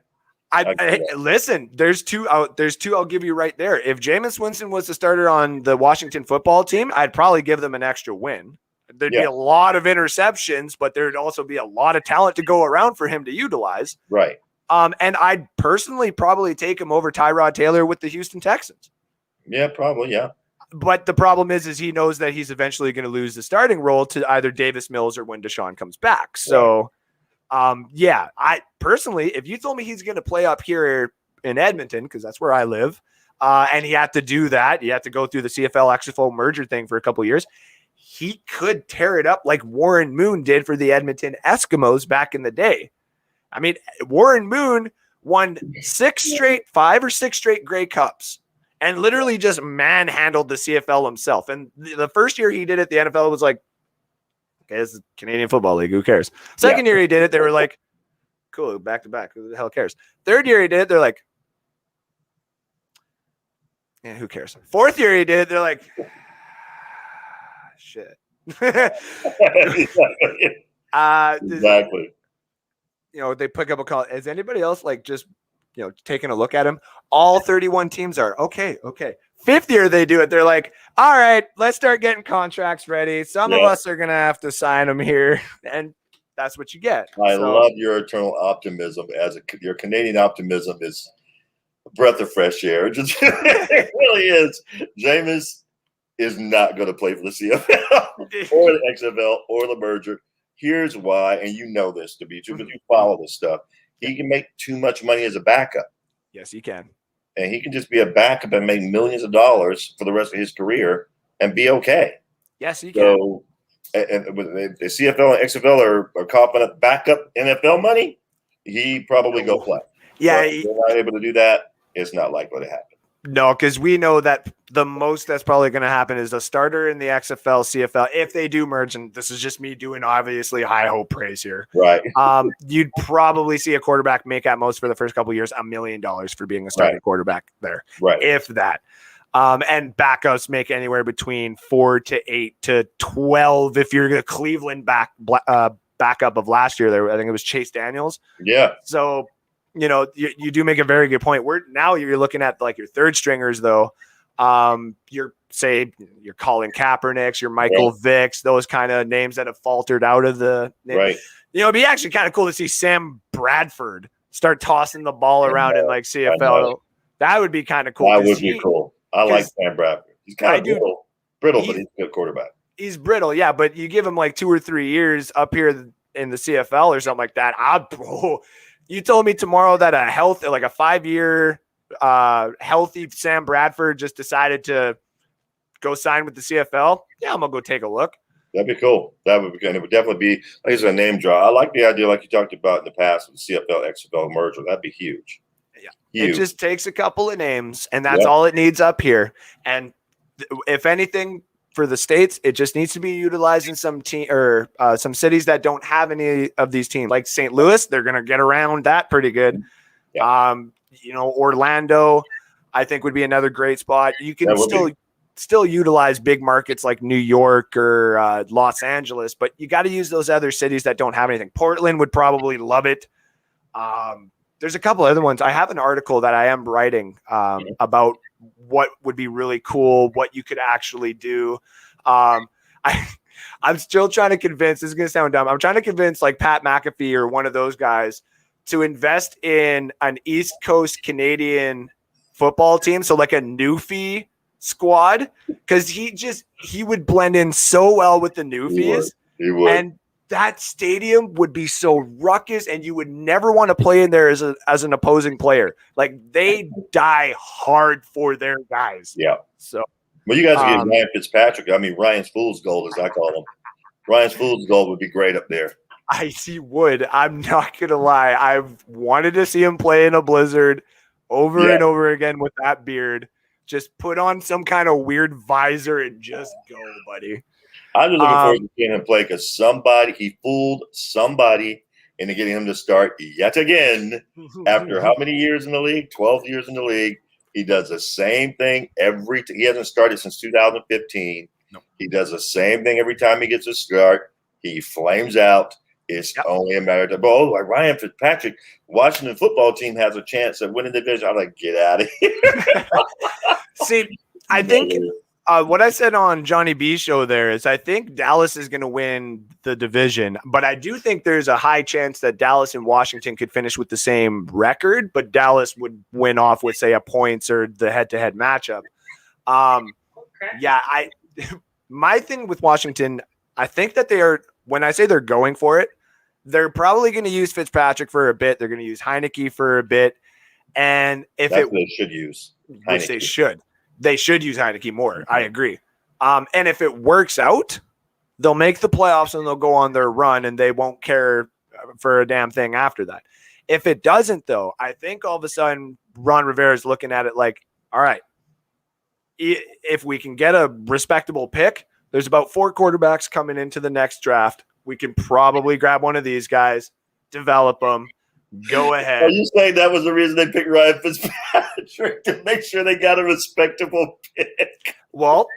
S2: Listen, there's two I'll give you right there. If Jameis Winston was the starter on the Washington football team, I'd probably give them an extra win. There'd be a lot of interceptions, but there'd also be a lot of talent to go around for him to utilize.
S3: Right.
S2: And I'd personally probably take him over Tyrod Taylor with the Houston Texans.
S3: Yeah, probably, yeah.
S2: But the problem is he knows that he's eventually going to lose the starting role to either Davis Mills or when Deshaun comes back. So, I personally, if you told me he's going to play up here in Edmonton, because that's where I live, and he had to do that, he had to go through the CFL XFL merger thing for a couple of years, he could tear it up like Warren Moon did for the Edmonton Eskimos back in the day. I mean, Warren Moon won 5 or 6 straight Grey Cups and literally just manhandled the CFL himself. And the first year he did it, the NFL was like, okay, this is Canadian Football League. Who cares? Second year he did it, they were like, cool, back to back. Who the hell cares? Third year he did it, they're like, yeah, who cares? Fourth year he did it, they're like, shit.
S3: Exactly.
S2: They pick up a call. Is anybody else just taking a look at him? All 31 teams are okay. Fifth year they do it. They're like, all right, let's start getting contracts ready. Some of us are going to have to sign them here. And that's what you get.
S3: I love your eternal optimism. Your Canadian optimism is a breath of fresh air. It really is. Jameis is not going to play for the CFL or the XFL or the merger. Here's why, and you know this to be true, but you follow this stuff. He can make too much money as a backup.
S2: Yes, he can.
S3: And he can just be a backup and make millions of dollars for the rest of his career and be okay.
S2: Yes, he can.
S3: So, and the CFL and XFL are confident backup NFL money, he probably go play.
S2: Yeah.
S3: If they're not able to do that, it's not likely to happen.
S2: No, because we know that the most that's probably going to happen is a starter in the XFL, CFL, if they do merge, and this is just me doing obviously high hope praise here.
S3: Right.
S2: You'd probably see a quarterback make at most for the first couple of years $1 million for being a starting quarterback there.
S3: Right.
S2: If that. And backups make anywhere between 4 to 8 to 12 if you're the Cleveland backup of last year. There, I think it was Chase Daniels.
S3: Yeah.
S2: So you do make a very good point. You're looking at your third stringers though. You're Colin Kaepernicks, your Michael Vicks, those kind of names that have faltered out of the
S3: right.
S2: It'd be actually kind of cool to see Sam Bradford start tossing the ball around in CFL. That would be kind of cool.
S3: That would be cool. I like Sam Bradford. He's kind of brittle, but he's a good quarterback.
S2: He's brittle, yeah, but you give him 2 or 3 years up here in the CFL or something like that. You told me tomorrow that a 5-year healthy Sam Bradford just decided to go sign with the CFL. Yeah, I'm gonna go take a look.
S3: That'd be cool. It would definitely be like it's a name draw. I like the idea, like you talked about in the past, with the CFL XFL merger. That'd be huge.
S2: Yeah, huge. It just takes a couple of names, and that's all it needs up here. And if anything, for the states, it just needs to be utilized in some some cities that don't have any of these teams, like St. Louis. They're going to get around that pretty good. Yeah. Orlando, I think would be another great spot. You can still utilize big markets like New York or Los Angeles, but you got to use those other cities that don't have anything. Portland would probably love it. There's a couple other ones. I have an article that I am writing about what would be really cool, what you could actually do. I'm still trying to convince, this is going to sound dumb, I'm trying to convince Pat McAfee or one of those guys to invest in an East Coast Canadian football team. So a Newfie squad, because he would blend in so well with the Newfies.
S3: He would.
S2: And that stadium would be so ruckus, and you would never want to play in there as an opposing player. They die hard for their guys.
S3: Yeah.
S2: So,
S3: well, you guys are getting Ryan Fitzpatrick. I mean, Ryan's Fool's Gold, as I call him. Ryan's Fool's Gold would be great up there.
S2: He would. I'm not gonna lie. I've wanted to see him play in a blizzard over and over again with that beard. Just put on some kind of weird visor and just go, buddy.
S3: I'm just looking forward to seeing him play because he fooled somebody into getting him to start yet again after how many years in the league? 12 years in the league. He does the same thing he hasn't started since 2015.
S2: Nope.
S3: He does the same thing every time he gets a start. He flames out. It's only a matter of like Ryan Fitzpatrick, Washington football team has a chance at winning the division. I'm like, get out of here.
S2: See, I think what I said on Johnny B's show there is I think Dallas is going to win the division, but I do think there's a high chance that Dallas and Washington could finish with the same record, but Dallas would win off with, say, a points or the head-to-head matchup. My thing with Washington, I think that when I say they're going for it, they're probably going to use Fitzpatrick for a bit. They're going to use Heineke for a bit. And
S3: they should use Heineke.
S2: Which they should use Heineke more. Mm-hmm. I agree. And if it works out, they'll make the playoffs and they'll go on their run and they won't care for a damn thing after that. If it doesn't, though, I think all of a sudden Ron Rivera is looking at it like, all right, if we can get a respectable pick, there's about 4 quarterbacks coming into the next draft. We can probably grab one of these guys, develop them, go ahead.
S3: Are you saying that was the reason they picked Ryan Fitzpatrick to make sure they got a respectable pick?
S2: Well,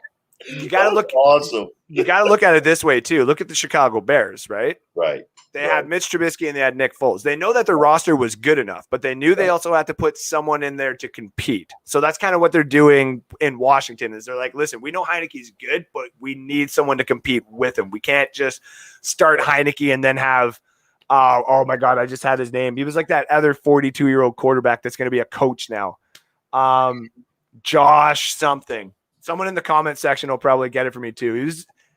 S2: you got to look
S3: awesome.
S2: You got to look at it this way too. Look at the Chicago Bears, right?
S3: Right.
S2: They had Mitch Trubisky and they had Nick Foles. They know that their roster was good enough, but they knew they also had to put someone in there to compete. So that's kind of what they're doing in Washington is they're like, listen, we know Heineke's good, but we need someone to compete with him. We can't just start Heineke and then have, oh my God, I just had his name. He was like that other 42-year-old quarterback that's going to be a coach now. Josh something. Someone in the comment section will probably get it for me too.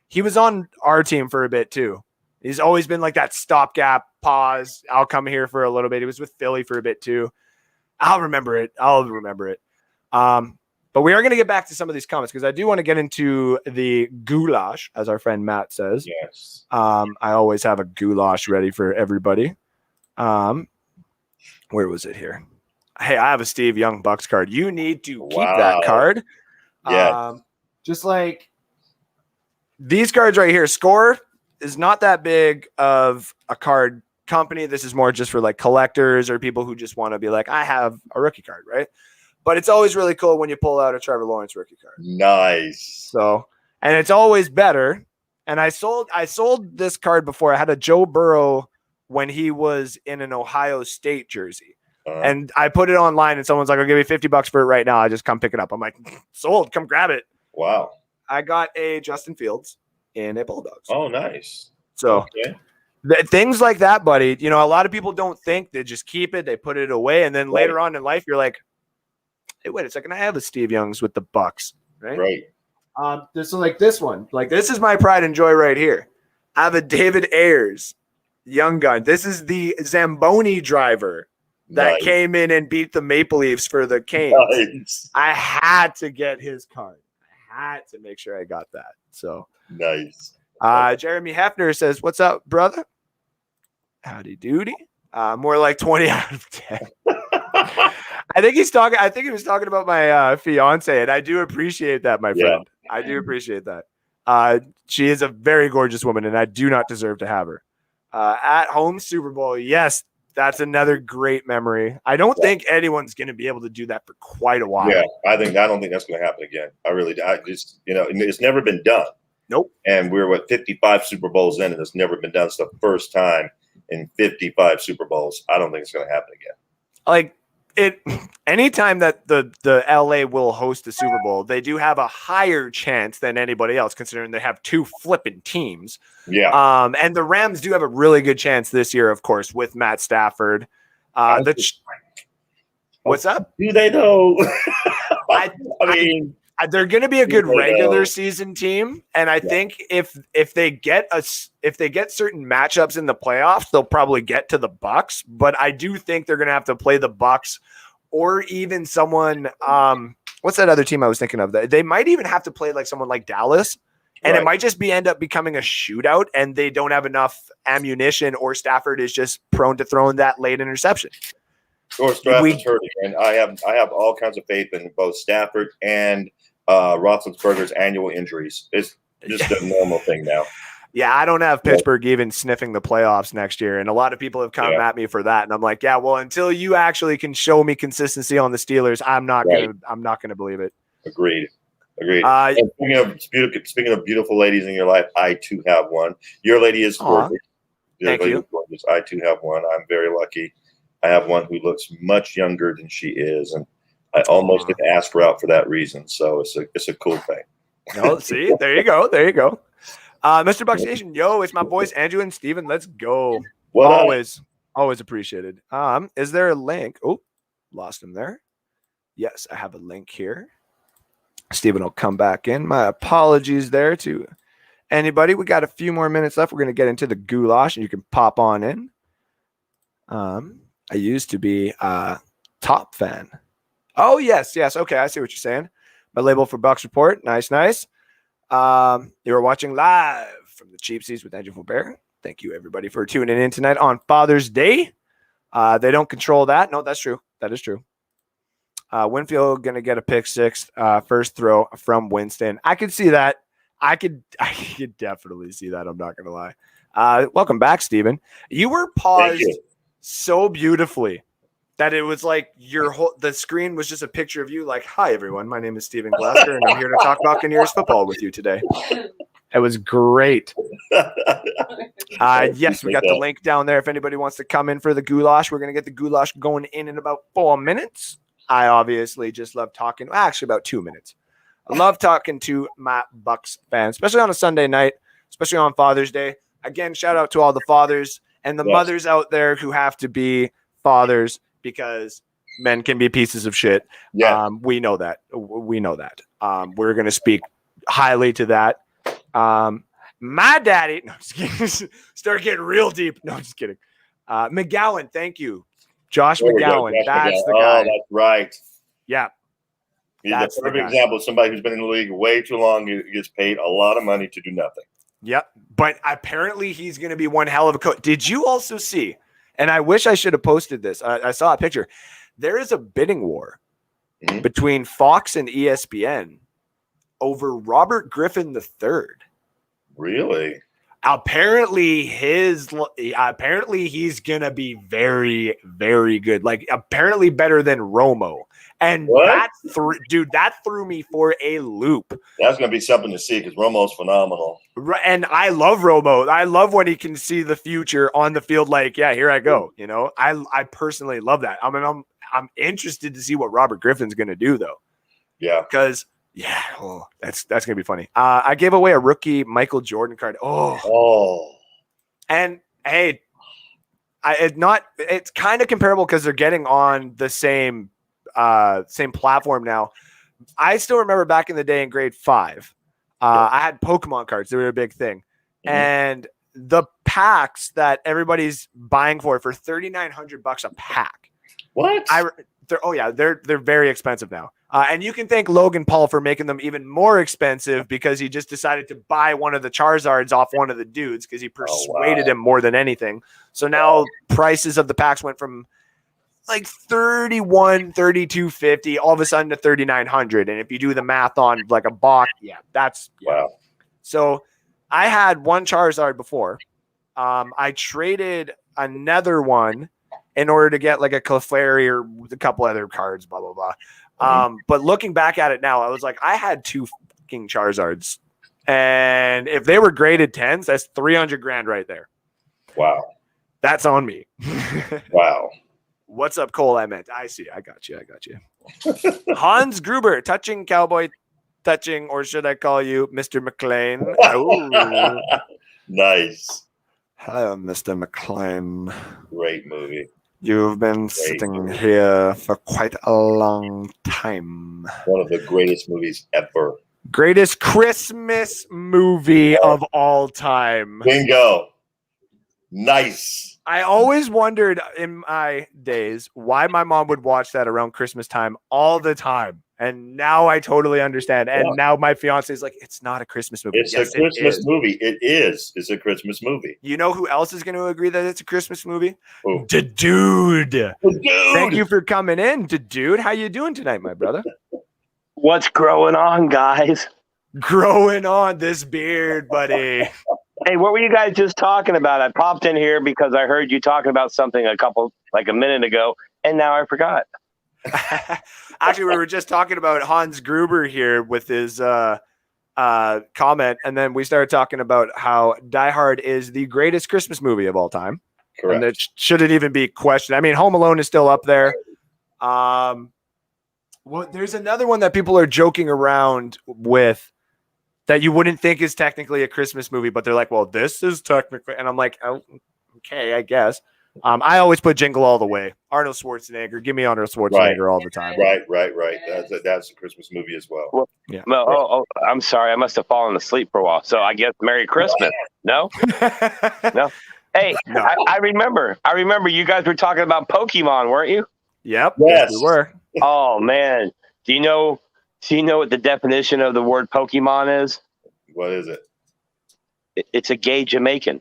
S2: He was on our team for a bit too. He's always been like that stopgap pause. I'll come here for a little bit. He was with Philly for a bit too. I'll remember it. But we are going to get back to some of these comments because I do want to get into the goulash, as our friend Matt says.
S3: Yes.
S2: I always have a goulash ready for everybody. Where was it here? Hey, I have a Steve Young Bucks card. You need to keep that card.
S3: Yeah.
S2: Just like these cards right here. Score is not that big of a card company. This is more just for like collectors or people who just want to be like, I have a rookie card, right? But it's always really cool when you pull out a Trevor Lawrence rookie card.
S3: Nice.
S2: So, and it's always better. And I sold this card before. I had a Joe Burrow when he was in an Ohio State jersey. And I put it online and someone's like, I'll give you $50 for it right now. I just come pick it up. I'm like, sold, come grab it.
S3: Wow.
S2: I got a Justin Fields in a Bulldogs.
S3: Oh, nice.
S2: So things like that, buddy, a lot of people don't think. They just keep it. They put it away. And then later on in life, you're like, hey, wait a second. I have a Steve Young's with the Bucks, right?
S3: Right.
S2: This is like this one. Like this is my pride and joy right here. I have a David Ayers young gun. This is the Zamboni driver that came in and beat the Maple Leafs for the Canes.
S3: Nice.
S2: I had to get his card. I had to make sure I got that. So
S3: nice.
S2: Jeremy Hefner says, what's up, brother? Howdy doody. More like 20 out of 10. I think he was talking about my fiance, and I do appreciate that, my friend. I do appreciate that. She is a very gorgeous woman, and I do not deserve to have her. At home Super Bowl, yes, that's another great memory. I don't think anyone's going to be able to do that for quite a while.
S3: Yeah, I don't think that's going to happen again. I really do. It's never been done.
S2: Nope.
S3: And we're 55 Super Bowls in, and it's never been done. It's the first time in 55 Super Bowls. I don't think it's going to happen again.
S2: Like anytime that the LA will host the Super Bowl, they do have a higher chance than anybody else, considering they have 2 flipping teams.
S3: Yeah.
S2: And the Rams do have a really good chance this year, of course, with Matt Stafford. What's up?
S3: Do they though? I mean,
S2: they're going to be a good regular season team, and I think if they get certain matchups in the playoffs, they'll probably get to the Bucs. But I do think they're going to have to play the Bucs, or even someone. What's that other team I was thinking of? They might even have to play like someone like Dallas, and it might just end up becoming a shootout, and they don't have enough ammunition, or Stafford is just prone to throwing that late interception.
S3: Or Stafford's hurting, and I have all kinds of faith in both Stafford and Roethlisberger's annual injuries. just a normal thing now.
S2: Yeah, I don't have Pittsburgh even sniffing the playoffs next year. And a lot of people have come at me for that. And I'm like, yeah, well, until you actually can show me consistency on the Steelers, I'm not gonna believe it.
S3: Agreed. Speaking of beautiful ladies in your life, I too have one. Your lady is gorgeous.
S2: Thank you.
S3: Gorgeous. I too have one. I'm very lucky. I have one who looks much younger than she is, and I almost didn't ask her out for that reason. So it's a cool thing.
S2: No, see, there you go. Mr. Bucs Nation, yo, it's my boys Andrew and Steven. Let's go. Always appreciated. Is there a link? Oh, lost him there. Yes, I have a link here. Steven will come back in. My apologies there to anybody. We got a few more minutes left. We're going to get into the goulash, and you can pop on in. I used to be a top fan. Oh, yes. Okay, I see what you're saying. My label for Bucs Report. Nice. You are watching live from the Cheap Seats with Andrew Faubert. Thank you, everybody, for tuning in tonight on Father's Day. They don't control that. No, that's true. That is true. Winfield going to get a pick six, first throw from Winston. I could see that. I could definitely see that. I'm not going to lie. Welcome back, Steven. You were paused so beautifully that it was like the screen was just a picture of you like, hi, everyone. My name is Steven Glasser, and I'm here to talk Buccaneers football with you today. It was great. Yes, we got the link down there. If anybody wants to come in for the goulash, we're going to get the goulash going in about 4 minutes. I obviously just love talking. Actually, about 2 minutes. I love talking to my Bucs fans, especially on a Sunday night, especially on Father's Day. Again, shout out to all the fathers and the mothers out there who have to be fathers because men can be pieces of shit. Yeah. We know that. We're going to speak highly to that. My daddy, no, just kidding. Start getting real deep. No, just kidding. McGowan, thank you. Josh McGowan. That's the guy.
S3: Oh, that's right.
S2: Yeah.
S3: He's a perfect example of somebody who's been in the league way too long. He gets paid a lot of money to do nothing.
S2: Yep. But apparently he's going to be one hell of a coach. Did you also see, and I wish I should have posted this. I saw a picture. There is a bidding war between Fox and ESPN over Robert Griffin III.
S3: Really?
S2: Apparently he's gonna be very, very good. Like apparently better than Romo. And that threw me for a loop.
S3: That's gonna be something to see because Romo's phenomenal.
S2: Right, and I love Romo. I love when he can see the future on the field. Like, yeah, here I go. You know, I personally love that. I mean, I'm interested to see what Robert Griffin's gonna do though. Yeah, because. Yeah, that's gonna be funny. I gave away a rookie Michael Jordan card. And hey, it's kind of comparable because they're getting on the same platform now. I still remember back in the day in grade 5, I had Pokemon cards. They were a big thing, and the packs that everybody's buying for $3,900 a pack.
S3: What?
S2: They're very expensive now. And you can thank Logan Paul for making them even more expensive because he just decided to buy one of the Charizards off one of the dudes because he persuaded him more than anything. So now prices of the packs went from like $31, $32.50 all of a sudden to $3,900. And if you do the math on like a box, wow. So I had one Charizard before. I traded another one in order to get like a Clefairy or a couple other cards, blah, blah, blah. But looking back at it now, I was like, I had 2 fucking Charizards. And if they were graded 10s, that's $300,000 right there.
S3: Wow.
S2: That's on me.
S3: Wow.
S2: What's up, Cole? I see. I got you. Hans Gruber, touching Cowboy, or should I call you Mr. McLean?
S3: Nice.
S2: Hello, Mr. McLean.
S3: Great movie.
S2: You've been sitting here for quite a long time.
S3: One of the greatest movies ever.
S2: Greatest Christmas movie of all time.
S3: Bingo. Nice.
S2: I always wondered in my days why my mom would watch that around Christmas time all the time. And now I totally understand. And now my fiance is like, it's not a Christmas movie.
S3: It's a Christmas movie. It is. It's a Christmas movie.
S2: You know who else is going to agree that it's a Christmas movie?
S3: Who?
S2: The dude. Thank you for coming in. The dude. How you doing tonight, my brother?
S4: What's growing on, guys?
S2: growing on this beard, buddy.
S4: Hey, what were you guys just talking about? I popped in here because I heard you talking about something a minute ago, and now I forgot.
S2: Actually, we were just talking about Hans Gruber here with his comment, and then we started talking about how Die Hard is the greatest Christmas movie of all time.
S3: Correct.
S2: And it shouldn't even be questioned. I mean, Home Alone is still up there. Well, there's another one that people are joking around with that you wouldn't think is technically a Christmas movie, but they're like, well, this is technically, and I'm like, oh, okay, I guess. I always put Jingle All the Way. Arnold Schwarzenegger. Give me Arnold Schwarzenegger all the time.
S3: Right. That's a Christmas movie as well.
S2: Yeah.
S4: Well, I'm sorry. I must have fallen asleep for a while. So I guess Merry Christmas. No? No? Hey,
S2: No.
S4: I remember you guys were talking about Pokemon, weren't you?
S2: Yep.
S3: Yes.
S2: We were.
S4: Oh, man. Do you know what the definition of the word Pokemon is?
S3: What is it?
S4: It's a gay Jamaican.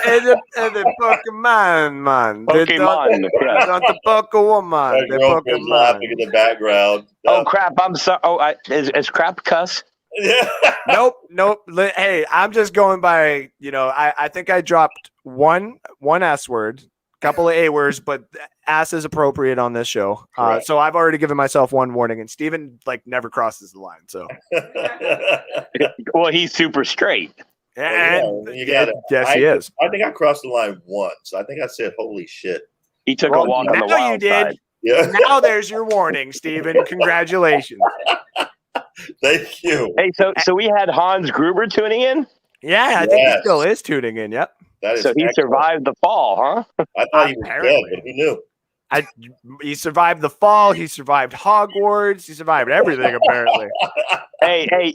S2: And the Pokemon, man.
S4: Pokemon.
S2: Not the Pokemon.
S3: My
S2: The
S3: girlfriend's
S2: Pokemon.
S3: laughing in the background.
S4: Oh, crap. I'm sorry. Oh, is crap cuss?
S2: Nope. Hey, I'm just going by, I think I dropped one S word, couple of A words, but ass is appropriate on this show.
S3: Correct.
S2: So I've already given myself one warning, and Steven never crosses the line. So
S4: Well, he's super straight.
S3: You got it.
S2: Yes, he is.
S3: I think I crossed the line once. I think I said, "Holy shit!"
S4: He took a walk on the
S2: now
S4: wild
S2: you did.
S4: side.
S3: Yeah,
S2: Now there's your warning, Steven. Congratulations.
S3: thank you.
S4: Hey, so we had Hans Gruber tuning in.
S2: Yeah, I think he
S3: Yes.
S2: still is tuning in. Yep.
S3: That is
S4: So he
S3: excellent.
S4: survived the fall, huh?
S3: I thought he was
S2: Apparently.
S3: dead, but who knew?
S2: He survived the fall. He survived Hogwarts. He survived everything, apparently.
S4: Hey,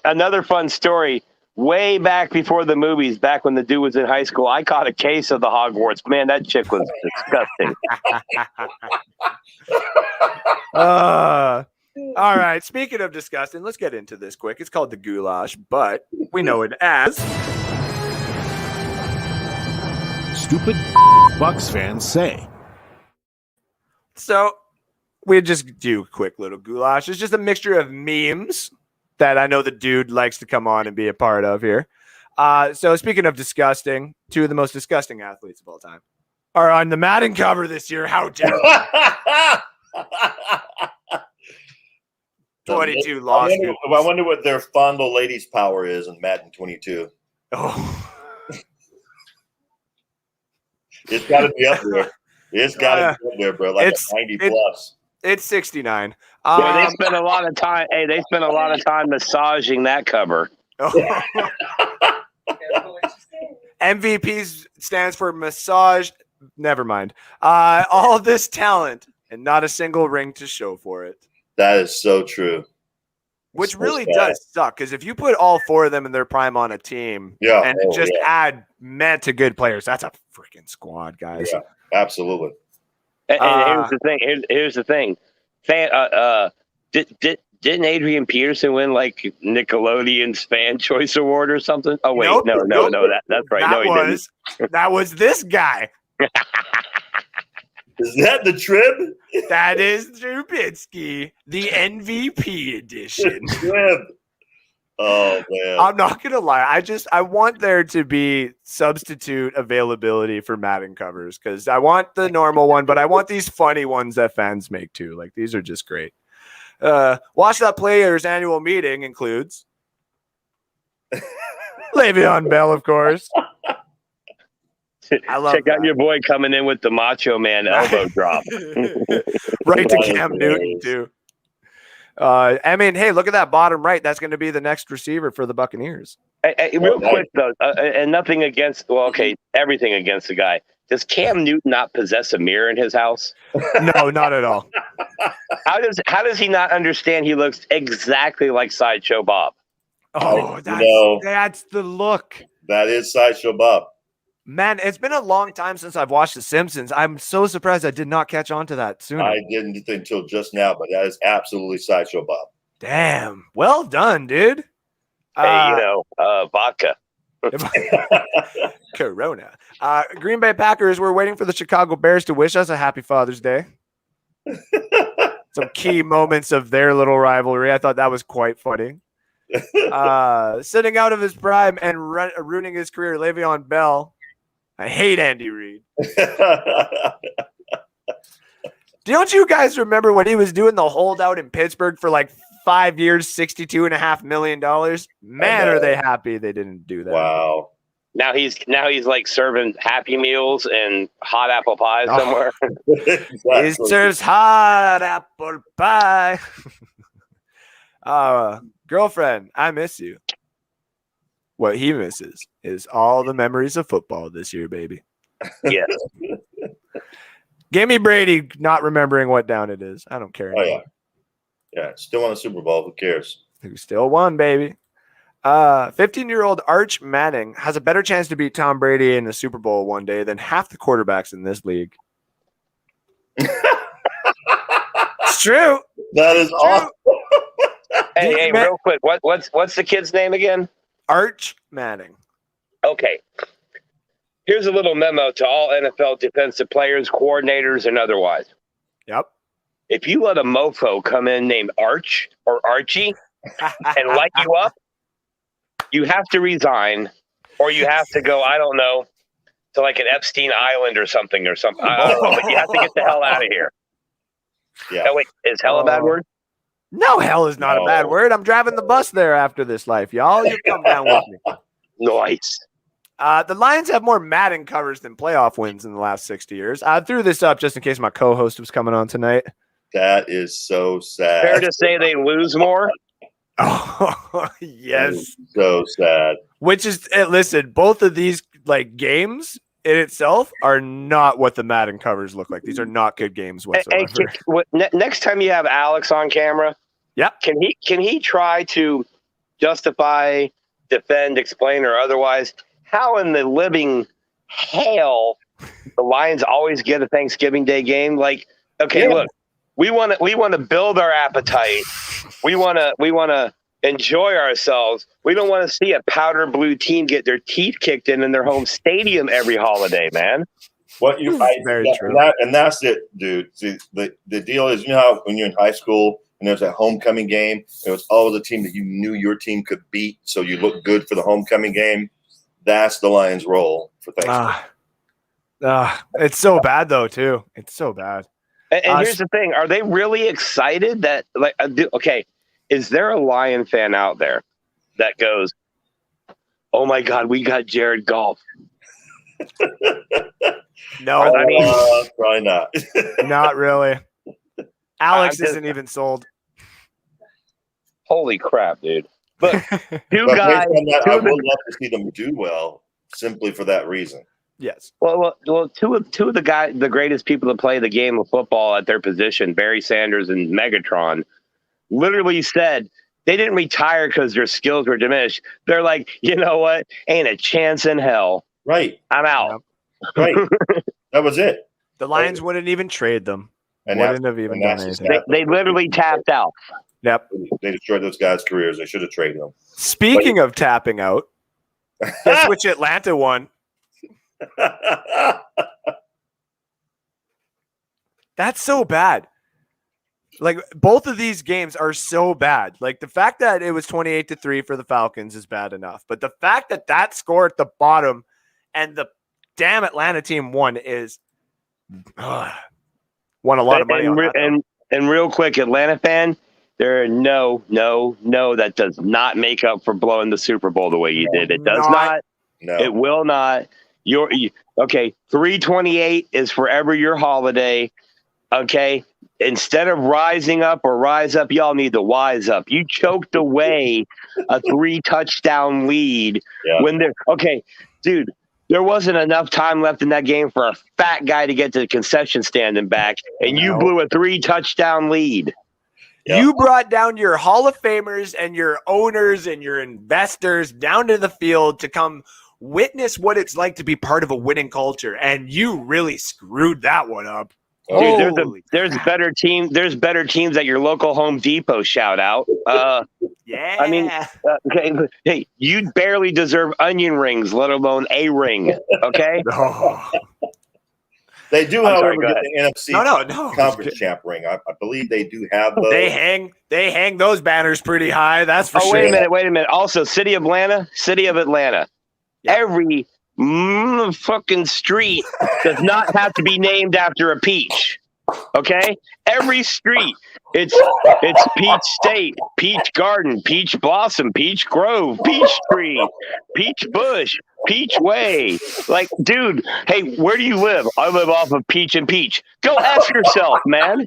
S4: another fun story. Way back before the movies, back when the dude was in high school, I caught a case of the Hogwarts. Man, that chick was disgusting.
S2: All right. Speaking of disgusting, let's get into this quick. It's called the goulash, but we know it as
S5: Stupid Bucs fans say.
S2: So we just do a quick little goulash. It's just a mixture of memes that I know the dude likes to come on and be a part of here. So speaking of disgusting, two of the most disgusting athletes of all time are on the Madden cover this year. How dare you? 22 lost.
S3: I wonder what their fondle ladies' power is in Madden 22.
S2: Oh.
S3: It's got to be up there. It's got to be up there, bro. Like
S2: It's-
S3: 90 plus.
S2: It's 69.
S4: Yeah, they spent a lot of time. Hey, they spent a lot of time massaging that cover.
S2: MVP stands for massage. Never mind. All this talent and not a single ring to show for it.
S3: That is so true.
S2: Which
S3: So
S2: really
S3: sad.
S2: does suck, because if you put all four of them in their prime on a team and just add men to good players, that's a freaking squad, guys.
S3: Yeah, absolutely.
S4: And here's the thing. Here's the thing. Didn't Adrian Peterson win like Nickelodeon's Fan Choice Award or something? Oh wait,
S2: Nope.
S4: no, that's right. No, he didn't.
S2: That was this guy.
S3: Is that the Trib?
S2: That is Trubisky, the MVP edition.
S3: Trib. Oh man.
S2: I'm not gonna lie. I want there to be substitute availability for Madden covers, because I want the normal one, but I want these funny ones that fans make too. Like, these are just great. Watch That Players annual meeting includes Le'Veon Bell, of course. I love
S4: Check out
S2: that.
S4: your boy coming in with the Macho Man elbow drop.
S2: Right to Cam Newton too. I mean, hey, look at that bottom right. That's going to be the next receiver for the Buccaneers.
S4: Hey, real quick though, and nothing against. Well, okay, everything against the guy. Does Cam Newton not possess a mirror in his house?
S2: No, not at all.
S4: How does he not understand he looks exactly like Sideshow Bob?
S2: Oh,
S3: No.
S2: that's the look.
S3: That is Sideshow Bob.
S2: Man, it's been a long time since I've watched The Simpsons. I'm so surprised I did not catch on to that sooner.
S3: I didn't until just now, but that is absolutely Sideshow Bob.
S2: Damn. Well done, dude.
S4: Hey, vodka.
S2: Corona. Green Bay Packers, we're waiting for the Chicago Bears to wish us a happy Father's Day. some key moments of their little rivalry. I thought that was quite funny. Sitting out of his prime and ruining his career, Le'Veon Bell. I hate Andy Reid. Don't you guys remember when he was doing the holdout in Pittsburgh for like 5 years, $62.5 million? Man, are they happy they didn't do that.
S3: Wow.
S4: Now he's like serving Happy Meals and hot apple pie somewhere.
S3: Exactly.
S2: He serves hot apple pie. Girlfriend, I miss you. What he misses is all the memories of football this year, baby.
S4: Yeah.
S2: Give me Brady not remembering what down it is. I don't care anymore.
S3: Yeah, still won a Super Bowl. Who cares?
S2: Who still won, baby. 15-year-old Arch Manning has a better chance to beat Tom Brady in the Super Bowl one day than half the quarterbacks in this league. It's true.
S3: That is awesome.
S4: Hey, real quick, what's the kid's name again?
S2: Arch Manning.
S4: Okay. Here's a little memo to all NFL defensive players, coordinators, and otherwise.
S2: Yep.
S4: If you let a mofo come in named Arch or Archie and light you up, you have to resign, or you have to go, I don't know, to like an Epstein Island or something. I don't know, but you have to get the hell out of here.
S3: Yeah.
S4: Oh, wait, is hell a bad word?
S2: No, hell is not a bad word. I'm driving the bus there after this life, y'all. You come down with me.
S4: Nice.
S2: The Lions have more Madden covers than playoff wins in the last 60 years. I threw this up just in case my co-host was coming on tonight.
S3: That is so sad.
S4: Fair to say they lose more?
S2: Oh, yes.
S3: So sad.
S2: Which is, listen, both of these like games in itself are not what the Madden covers look like. These are not good games whatsoever.
S4: Hey, next time you have Alex on camera, can he try to justify, defend, explain, or otherwise how in the living hell the Lions always get a Thanksgiving Day game? Like, okay, look, we want to build our appetite. We want to enjoy ourselves. We don't want to see a powder blue team get their teeth kicked in their home stadium every holiday, man.
S2: Very true.
S3: And that's it, dude. See, the deal is, you know how when you're in high school and there's a homecoming game, it was always a team that you knew your team could beat, so you look good for the homecoming game. That's the Lions' role for Thanksgiving.
S2: It's so bad though, too. It's so bad.
S4: And here's the thing: are they really excited that? Like, okay, is there a Lion fan out there that goes, "Oh my God, we got Jared Goff"?
S2: No,
S4: I mean,
S3: probably not.
S2: Not really. Alex isn't even sold.
S4: Holy crap, dude! Look,
S3: I would love to see them do well simply for that reason.
S2: Yes.
S4: Well, two of the greatest people to play the game of football at their position, Barry Sanders and Megatron, literally said they didn't retire because their skills were diminished. They're like, you know what? Ain't a chance in hell.
S3: Right.
S4: I'm out.
S3: Right. That was it.
S2: The Lions wouldn't even trade them.
S3: And
S2: wouldn't have even done anything.
S4: They literally tapped out.
S2: Yep.
S3: They destroyed those guys' careers. They should have traded them.
S2: Speaking of tapping out, guess which Atlanta won? That's so bad. Like, both of these games are so bad. Like, the fact that it was 28-3 for the Falcons is bad enough, but the fact that score at the bottom and the damn Atlanta team won is won a lot of money on that.
S4: And real quick, Atlanta fan, no, that does not make up for blowing the Super Bowl the way you did. It does not.
S3: No.
S4: It will not. Okay, 328 is forever your holiday. Okay, instead of rising up or rise up, y'all need to wise up. You choked away a 3-touchdown lead when dude, there wasn't enough time left in that game for a fat guy to get to the concession stand and back, and you blew a 3-touchdown lead.
S2: Yeah. You brought down your Hall of Famers and your owners and your investors down to the field to come witness what it's like to be part of a winning culture, and you really screwed that one up.
S4: Dude, there's better teams at your local Home Depot. Shout out.
S2: Yeah.
S4: I mean, okay. Hey, you barely deserve onion rings, let alone a ring. Okay.
S3: They do, however, get the NFC
S2: No.
S3: conference champ ring. I believe they do have those.
S2: They hang those banners pretty high. That's for sure.
S4: Wait a minute. Also, City of Atlanta. Yep. Every fucking street does not have to be named after a peach. Okay, every street. It's Peach State, Peach Garden, Peach Blossom, Peach Grove, Peach Tree, Peach Bush, Peach Way. Like, dude, hey, where do you live? I live off of Peach and Peach. Go ask yourself, man.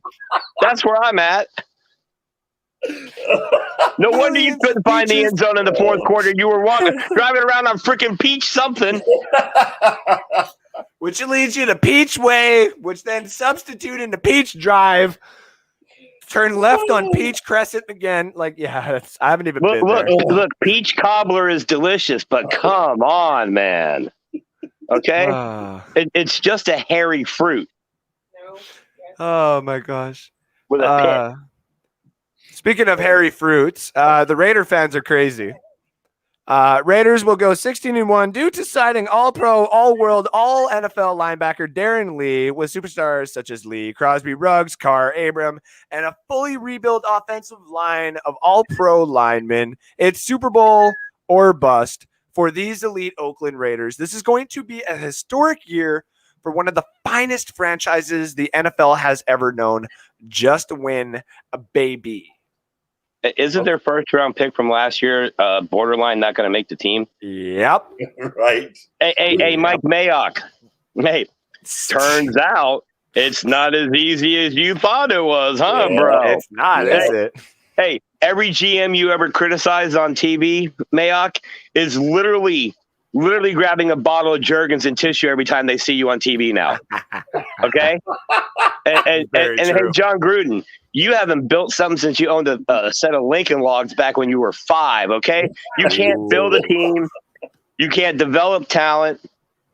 S4: That's where I'm at. No wonder you couldn't find the end zone in the fourth quarter. You were driving around on freaking Peach something.
S2: Which leads you to Peach Way, which then substitute into Peach Drive. Turn left on Peach Crescent again. Like, yeah, I haven't even been there.
S4: Look, peach cobbler is delicious, but come on, man. Okay? It's just a hairy fruit.
S2: Oh, my gosh.
S4: With a pit.
S2: Speaking of hairy fruits, the Raider fans are crazy. Raiders will go 16-1 due to signing All-Pro, All-World, All-NFL linebacker Darren Lee with superstars such as Lee, Crosby, Ruggs, Carr, Abram, and a fully rebuilt offensive line of All-Pro linemen. It's Super Bowl or bust for these elite Oakland Raiders. This is going to be a historic year for one of the finest franchises the NFL has ever known. Just win a baby.
S4: Isn't their first round pick from last year borderline not going to make the team?
S2: Yep.
S3: Right.
S4: Hey, Mike Mayock. Hey, turns out it's not as easy as you thought it was, huh, bro?
S2: It's not, is it?
S4: Hey, every GM you ever criticized on TV, Mayock, is literally grabbing a bottle of Jergens and tissue every time they see you on TV now. Okay? And hey, John Gruden, you haven't built something since you owned a set of Lincoln Logs back when you were 5, okay? You can't build a team. You can't develop talent.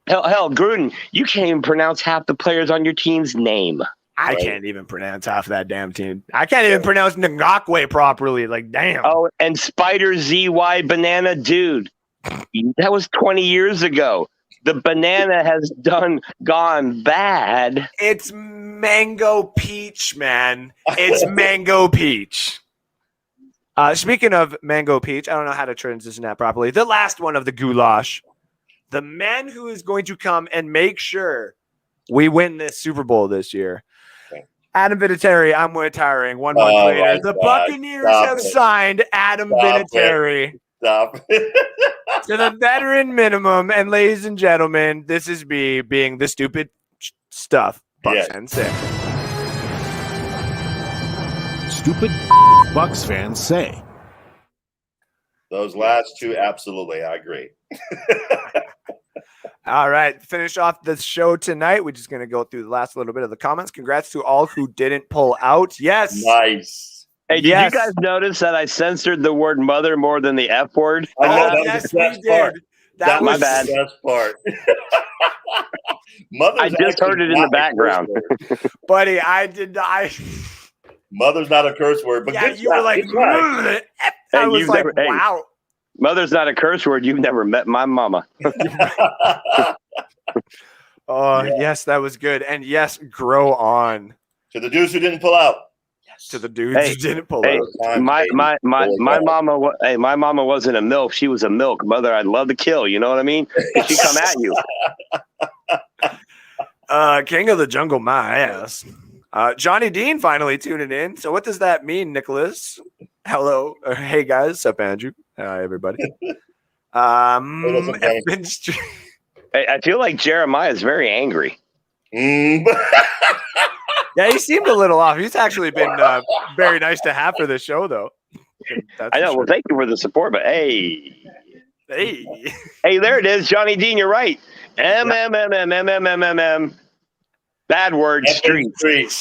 S4: Hell, Gruden, you can't even pronounce half the players on your team's name.
S2: I can't even pronounce half of that damn team. I can't even pronounce Ngakwe properly. Like, damn.
S4: Oh, and Spider ZY Banana, dude. That was 20 years ago. The banana has gone bad.
S2: It's mango peach, man. It's mango peach. Speaking of mango peach, I don't know how to transition that properly. The last one of the goulash. The man who is going to come and make sure we win this Super Bowl this year. Adam Vinatieri, I'm retiring 1 month later. The Buccaneers have signed Adam Vinatieri.
S3: Stop.
S2: To the veteran minimum. And ladies and gentlemen, this is me being the stupid stuff Bucs fans say.
S5: Stupid Bucs fans say.
S3: Those last two, absolutely. I agree.
S2: All right. Finish off the show tonight. We're just going to go through the last little bit of the comments. Congrats to all who didn't pull out. Yes.
S3: Nice.
S4: Hey, did you guys notice that I censored the word mother more than the F word?
S2: Oh, yes, we did.
S3: That was
S4: my bad.
S3: The best part.
S4: I just heard it in the background.
S2: Buddy, I did not.
S3: Mother's not a curse word, but
S2: you were like, I was like, wow.
S4: Mother's not a curse word. You've never met my mama.
S2: Oh, yes, that was good. And yes, grow on.
S3: To the dudes who didn't pull out.
S2: To the dudes who didn't pull out.
S4: My mama wasn't a MILF. She was a milk. Mother, I'd love to kill. You know what I mean? She come at you.
S2: King of the Jungle, my ass. Johnny Dean finally tuning in. So what does that mean, Nicholas? Hello. Hey, guys. What's up, Andrew? Hi, everybody.
S4: I feel like Jeremiah is very angry.
S2: Yeah, he seemed a little off. He's actually been very nice to have for the show, though.
S4: I know. Sure. Well, thank you for the support, but hey, there it is, Johnny Dean. You're right. M. Bad word. Streets.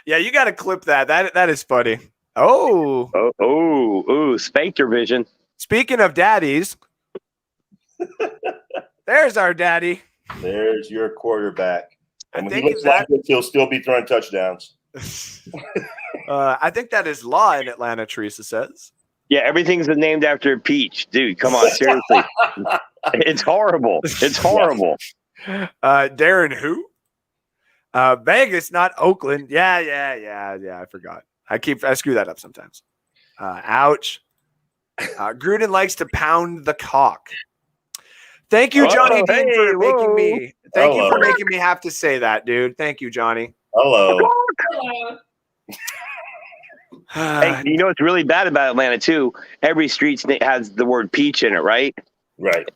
S2: Yeah, you got to clip that. That is funny. Oh,
S4: Spectre vision.
S2: Speaking of daddies, there's our daddy.
S3: There's your quarterback.
S2: I think
S3: he looks like he'll still be throwing touchdowns.
S2: I think that is law in Atlanta, Teresa says.
S4: Yeah, everything's named after Peach. Dude, come on, seriously. It's horrible. It's horrible.
S2: Darren who? Vegas, not Oakland. Yeah. I forgot. I screw that up sometimes. Ouch. Gruden likes to pound the cock. Thank you, Johnny Dean, for making me. Thank you for making me have to say that, dude. Thank you, Johnny.
S3: Hello.
S4: Hey, you know what's really bad about Atlanta too? Every street has the word peach in it, right?
S3: Right.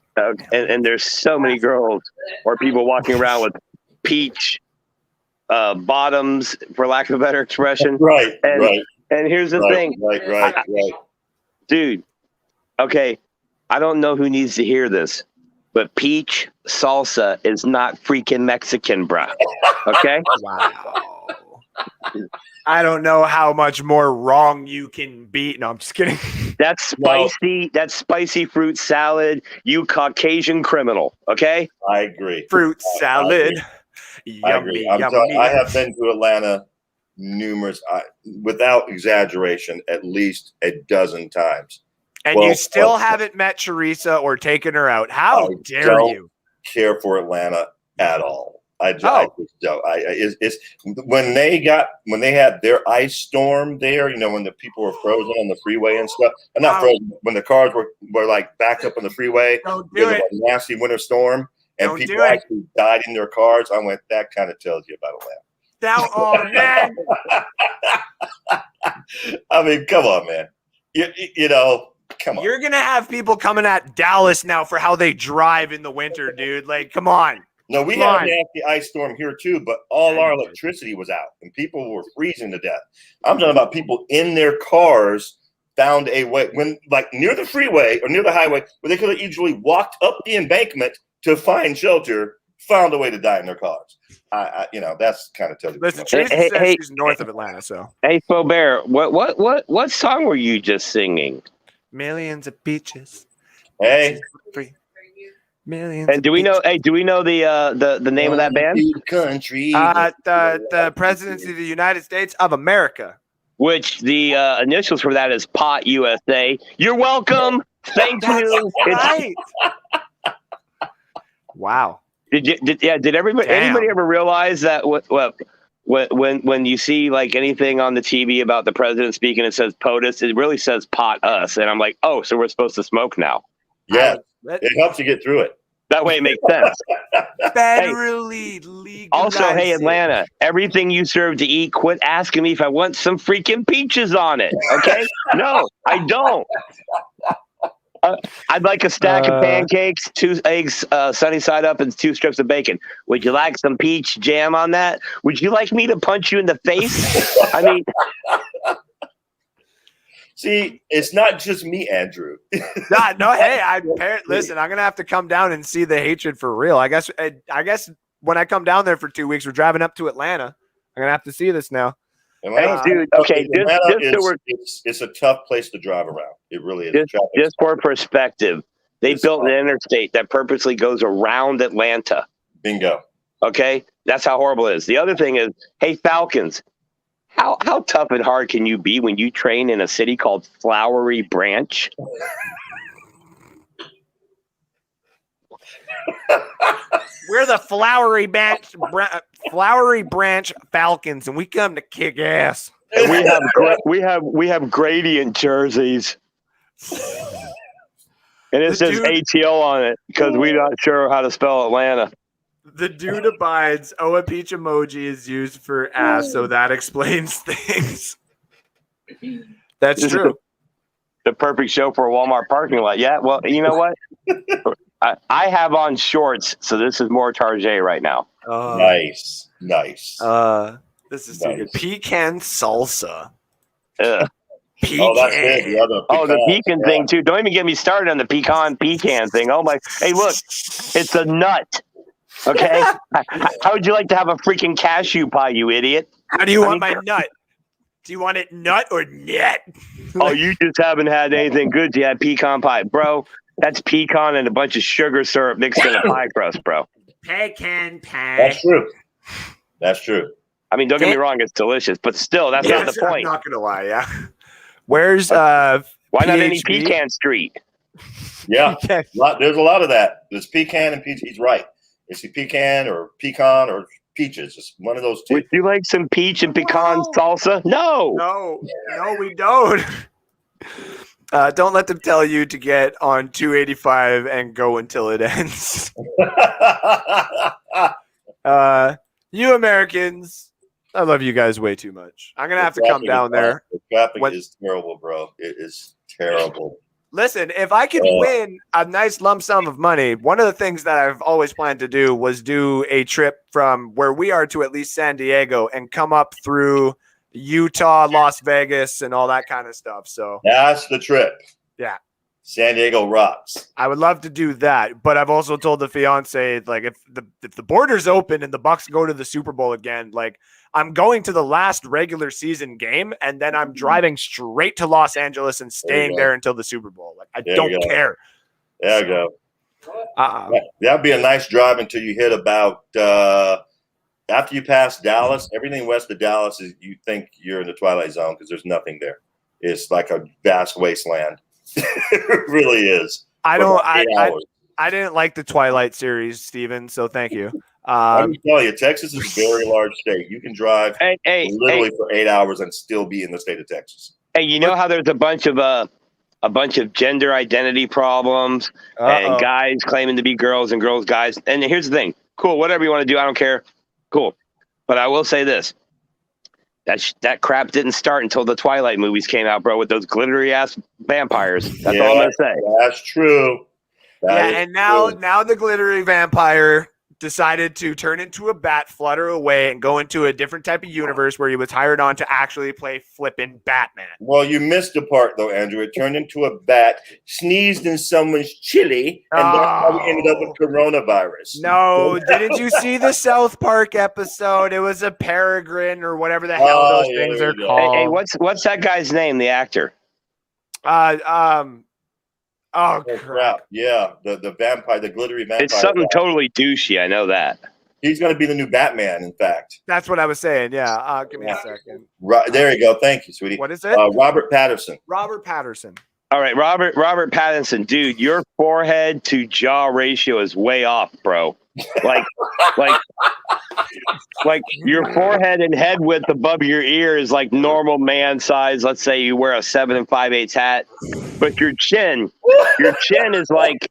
S4: And there's so many girls or people walking around with peach bottoms, for lack of a better expression.
S3: Right.
S4: And here's the thing.
S3: Right.
S4: Dude, okay, I don't know who needs to hear this, but peach salsa is not freaking Mexican, bruh. Okay?
S2: Wow. I don't know how much more wrong you can be. No, I'm just kidding.
S4: That's spicy. No. That's spicy fruit salad. You Caucasian criminal. Okay?
S3: I agree.
S2: Fruit salad. Yummy.
S3: I have been to Atlanta numerous, without exaggeration, at least a dozen times.
S2: And you still haven't met Teresa or taken her out. How dare you?
S3: Care for Atlanta at all. I just don't. It's when they had their ice storm there, you know, when the people were frozen on the freeway and stuff. And not frozen, when the cars were like backed up on the freeway because of a nasty winter storm, and people actually died in their cars. I went, that kind of tells you about Atlanta.
S2: Man.
S3: I mean, come on, man. You know, come on.
S2: You're gonna have people coming at Dallas now for how they drive in the winter, dude. Like, come on.
S3: No, we had a nasty ice storm here too, but all our electricity was out and people were freezing to death. I'm talking about people in their cars found a way when, like, near the freeway or near the highway, where they could have easily walked up the embankment to find shelter, found a way to die in their cars. You know, that's kind of telling you.
S2: Listen, Teresa says she's north of Atlanta, so.
S4: Hey, Faubert, what song were you just singing?
S2: Millions of peaches.
S3: Hey.
S2: Millions.
S4: And do we know? Hey, do we know the name of that band?
S3: Country.
S2: The presidency of the United States of America.
S4: Which the initials for that is POT USA. You're welcome. Thank you.
S2: Right. Wow.
S4: Did anybody ever realize that when you see like anything on the TV about the president speaking, it says POTUS, it really says pot us, and I'm like, oh, so we're supposed to smoke now?
S3: Yeah, it helps you get through it.
S4: That way it makes sense.
S2: Federally legal.
S4: Also, hey, Atlanta, everything you serve to eat, quit asking me if I want some freaking peaches on it. Okay? No, I don't. I'd like a stack of pancakes, 2 eggs sunny side up, and 2 strips of bacon. Would you like some peach jam on that? Would you like me to punch you in the face? I mean,
S3: see, it's not just me, Andrew.
S2: No. Hey, listen. I'm gonna have to come down and see the hatred for real. I guess when I come down there for 2 weeks, we're driving up to Atlanta. I'm gonna have to see this now.
S4: Hey, dude. Okay,
S3: it's a tough place to drive around. It really is.
S4: Just for perspective, they built an interstate that purposely goes around Atlanta.
S3: Bingo.
S4: Okay, that's how horrible it is. The other thing is, hey, Falcons, how tough and hard can you be when you train in a city called Flowery Branch?
S2: We're the Flowery Branch Falcons, and we come to kick ass.
S4: And we have gradient jerseys, and it says ATL on it because we're not sure how to spell Atlanta.
S2: The dude abides. Oh, a peach emoji is used for ass, so that explains things. That's true.
S4: The perfect show for a Walmart parking lot. Yeah, well, you know what? I have on shorts, so this is more Tarjay right now.
S3: Nice.
S2: This is too good. Pecan salsa.
S4: Pecan.
S3: Oh, that's good.
S4: The pecan thing too. Don't even get me started on the pecan thing. Oh my! Hey, look, it's a nut. Okay. How would you like to have a freaking cashew pie, you idiot?
S2: How do you want my nut? Do you want it nut or net?
S4: Oh, you just haven't had anything good. You had pecan pie, bro. That's pecan and a bunch of sugar syrup mixed in a pie crust, bro.
S2: Pecan pie.
S3: That's true.
S4: I mean, don't get me wrong, it's delicious, but still, that's not the point.
S2: I'm not gonna lie, yeah. Where's
S4: why not any pecan street?
S3: Yeah, there's a lot of that. There's pecan and peach. He's right. Is it pecan or peaches? It's one of those two.
S4: Would you like some peach and pecan salsa? No.
S2: No, we don't. Don't let them tell you to get on 285 and go until it ends. You Americans, I love you guys way too much. I'm gonna have to come down there.
S3: The traffic is terrible, bro. It is terrible.
S2: Listen, if I could win a nice lump sum of money, one of the things that I've always planned to do was do a trip from where we are to at least San Diego and come up through Utah, Las Vegas, and all that kind of stuff. So
S3: that's the trip.
S2: Yeah.
S3: San Diego rocks.
S2: I would love to do that, but I've also told the fiance, like, if the border's open and the Bucs go to the Super Bowl again, like, I'm going to the last regular season game, and then I'm driving straight to Los Angeles and staying there until the Super Bowl. Like, I don't care.
S3: There you go. That'd be a nice drive until you hit about after you pass Dallas. Everything west of Dallas is you think you're in the Twilight Zone because there's nothing there. It's like a vast wasteland. It really is.
S2: I didn't like the Twilight series, Steven, so thank you.
S3: I'm telling you, Texas is a very large state. You can drive literally for 8 hours and still be in the state of Texas.
S4: Hey, you know how there's a bunch of gender identity problems and guys claiming to be girls and girls guys. And here's the thing. Cool, whatever you want to do, I don't care. Cool. But I will say this. That crap didn't start until the Twilight movies came out, bro, with those glittery ass vampires. That's all I'm gonna say.
S3: That's true.
S2: Now the glittery vampire decided to turn into a bat, flutter away, and go into a different type of universe where he was hired on to actually play flippin' Batman.
S3: Well, you missed the part, though, Andrew. It turned into a bat, sneezed in someone's chili, and that's how we ended up with coronavirus.
S2: No, didn't you see the South Park episode? It was a peregrine or whatever the hell those things are called.
S4: Hey, what's that guy's name, the actor?
S2: Oh crap!
S3: Yeah, the vampire, the glittery vampire.
S4: It's something totally douchey. I know that.
S3: He's going to be the new Batman. In fact,
S2: that's what I was saying. Yeah, give me a second.
S3: There you go. Thank you, sweetie.
S2: What is it?
S3: Robert Pattinson.
S2: Robert Pattinson.
S4: All right, Robert Pattinson, dude, your forehead to jaw ratio is way off, bro. Like your forehead and head width above your ear is like normal man size. Let's say you wear a 7 5/8 hat, but your chin is like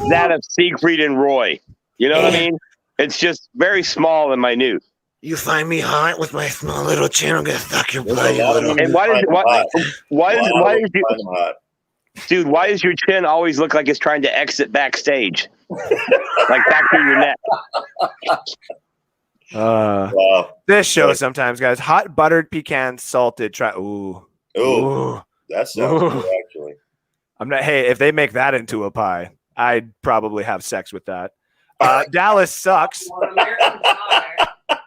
S4: that of Siegfried and Roy. You know what I mean? It's just very small and minute.
S2: You find me hot with my small little chin, I'm gonna suck your blood, you little.
S4: And why does your chin always look like it's trying to exit backstage? Like back through your neck.
S3: Wow.
S2: This show sometimes, guys. Hot buttered pecan salted. Ooh.
S3: That sounds good, actually.
S2: Hey, if they make that into a pie, I'd probably have sex with that. Dallas sucks.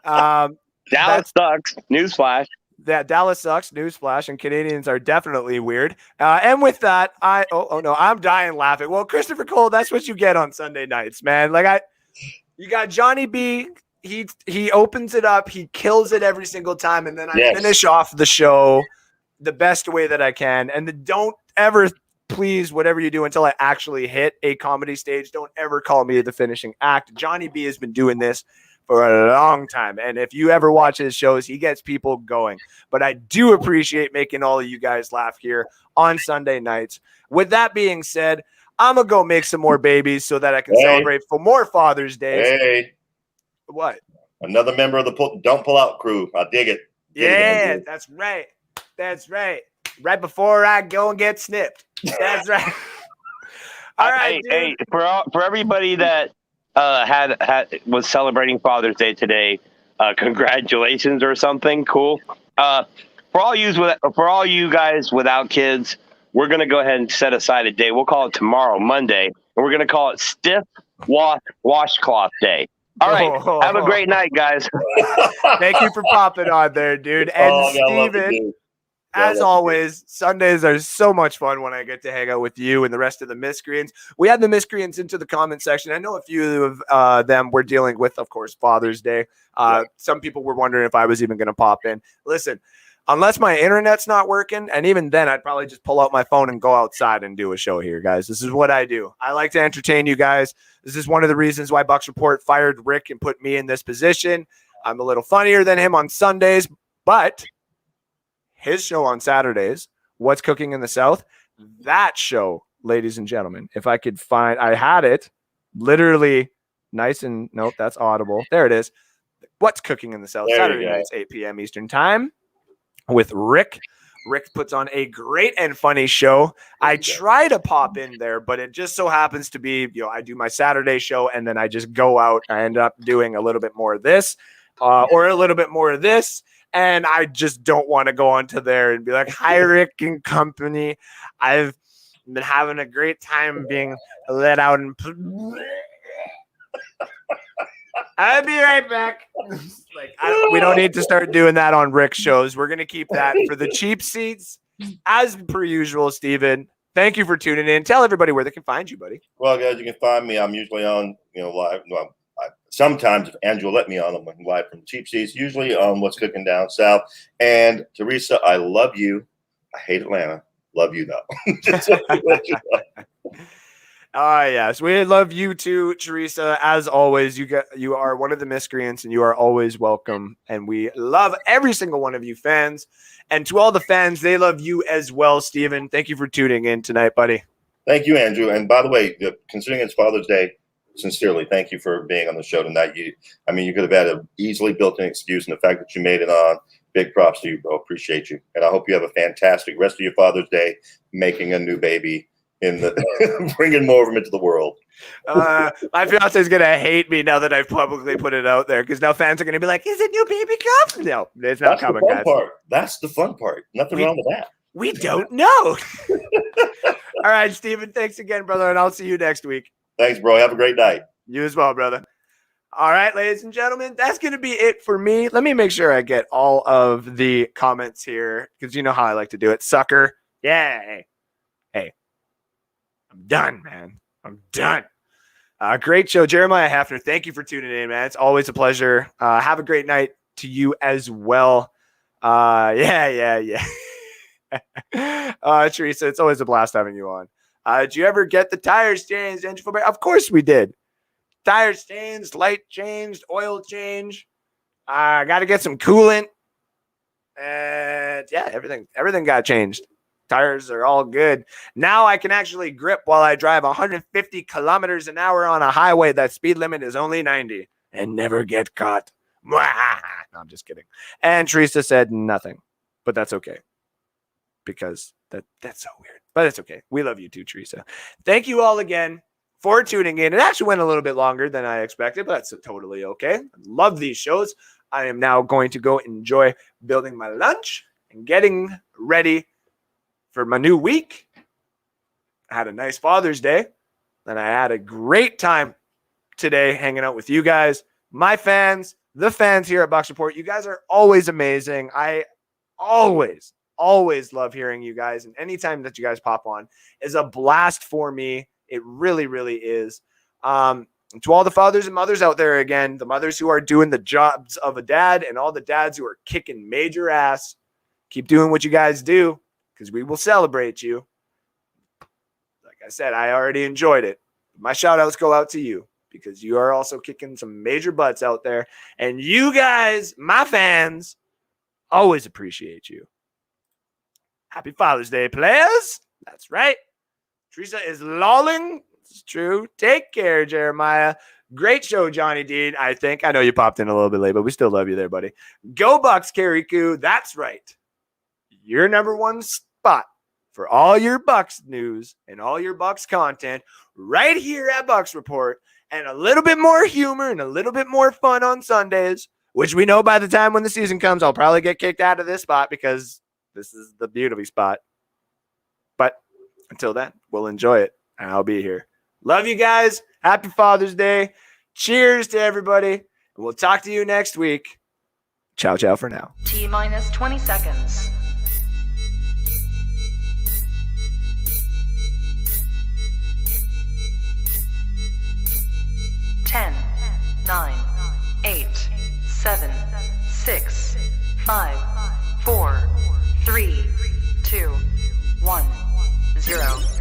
S4: Dallas sucks. Newsflash.
S2: That Dallas sucks. Newsflash. And Canadians are definitely weird. And with that, I'm dying laughing. Well, Christopher Cole, that's what you get on Sunday nights, man. You got Johnny B. He opens it up. He kills it every single time, and then I finish off the show the best way that I can. And don't ever, please, whatever you do until I actually hit a comedy stage, don't ever call me the finishing act. Johnny B has been doing this for a long time, and if you ever watch his shows, he gets people going. But I do appreciate making all of you guys laugh here on Sunday nights. With that being said, I'm gonna go make some more babies so that I can celebrate for more Father's Days.
S3: Hey,
S2: what?
S3: Another member of the Don't Pull Out crew. I dig it.
S2: That's right. That's right. Right before I go and get snipped. That's right. All right.
S4: Hey, for everybody that was celebrating Father's Day today, congratulations or something cool. For all you guys without kids, we're gonna go ahead and set aside a day. We'll call it tomorrow, Monday, and we're gonna call it Stiff Washcloth Day. All right, have a great night, guys.
S2: Thank you for popping on there, dude. And Steven, as always, Sundays are so much fun when I get to hang out with you and the rest of the Miscreants. We had the Miscreants into the comment section. I know a few of them were dealing with, of course, Father's Day. Some people were wondering if I was even going to pop in. Listen, unless my internet's not working. And even then, I'd probably just pull out my phone and go outside and do a show here, guys. This is what I do. I like to entertain you guys. This is one of the reasons why Bucs Report fired Rick and put me in this position. I'm a little funnier than him on Sundays, but his show on Saturdays, What's Cooking in the South, that show, ladies and gentlemen, if I could find, I had it literally nice and, nope, that's audible. There it is. What's Cooking in the South, Saturday nights, 8 p.m. Eastern time with Rick. Rick puts on a great and funny show. I try to pop in there, but it just so happens to be, I do my Saturday show and then I just go out. I end up doing a little bit more of this or a little bit more of this. And I just don't want to go onto there and be like, hi, Rick and company. I've been having a great time being let out and I'll be right back. We don't need to start doing that on Rick's shows. We're going to keep that for the cheap seats. As per usual, Steven, thank you for tuning in. Tell everybody where they can find you, buddy.
S3: Well, guys, you can find me. I'm usually on, live. Well, sometimes if Andrew will let me on, I'm live from cheap seats, usually on What's Cooking Down South. And Teresa, I love you. I hate Atlanta. Love you, though. Just to let you know.
S2: Yes, we love you too, Teresa. As always, you are one of the miscreants, and you are always welcome. And we love every single one of you fans. And to all the fans, they love you as well, Steven. Thank you for tuning in tonight, buddy.
S3: Thank you, Andrew. And by the way, considering it's Father's Day, sincerely, thank you for being on the show tonight. You could have had an easily built-in excuse, and the fact that you made it on, big props to you, bro. Appreciate you. And I hope you have a fantastic rest of your Father's Day, making a new baby. Bringing more of them into the world.
S2: My fiance is gonna hate me now that I've publicly put it out there, because now fans are gonna be like, "Is it new baby come?" No, it's not coming, guys.
S3: That's the fun part. Nothing wrong with that.
S2: We don't know. All right, Steven, thanks again, brother, and I'll see you next week.
S3: Thanks, bro. Have a great night.
S2: You as well, brother. All right, ladies and gentlemen, that's going to be it for me. Let me make sure I get all of the comments here, because you know how I like to do it. Sucker. Yeah. Hey. I'm done, man. I'm done. Great show. Jeremiah Hafner, thank you for tuning in, man. It's always a pleasure. Have a great night to you as well. Yeah. Teresa, it's always a blast having you on. Did you ever get the tires changed, Andrew Faubert? Of course we did. Tires changed, light changed, oil change. Got to get some coolant. And yeah, everything got changed. Tires are all good. Now I can actually grip while I drive 150 kilometers an hour on a highway that speed limit is only 90 and never get caught. No, I'm just kidding. And Teresa said nothing, but that's okay, because that's so weird, but it's okay. We love you too, Teresa. Thank you all again for tuning in. It actually went a little bit longer than I expected, but that's totally okay. I love these shows. I am now going to go enjoy building my lunch and getting ready for my new week. I had a nice Father's Day, and I had a great time today hanging out with you guys, my fans, the fans here at Bucs Report. You guys are always amazing. I always love hearing you guys, and anytime that you guys pop on is a blast for me. It really, really is. To all the fathers and mothers out there, again, the mothers who are doing the jobs of a dad, and all the dads who are kicking major ass, keep doing what you guys do, because we will celebrate you. Like I said, I already enjoyed it. My shout outs go out to you, because you are also kicking some major butts out there. And you guys, my fans, always appreciate you. Happy Father's Day, players. That's right. Teresa is lolling. It's true. Take care, Jeremiah. Great show, Johnny Dean, I think. I know you popped in a little bit late, but we still love you there, buddy. Go Bucs, Kariku. That's right. Your number one spot for all your Bucs news and all your Bucs content right here at Bucs Report, and a little bit more humor and a little bit more fun on Sundays, which we know by the time when the season comes, I'll probably get kicked out of this spot, because this is the beauty spot. But until then, we'll enjoy it, and I'll be here. Love you guys. Happy Father's Day. Cheers to everybody. And we'll talk to you next week. Ciao, ciao for now.
S1: T-minus 20 seconds. 10, 9, 8, 7, 6, 5, 4, 3, 2, 1, 0.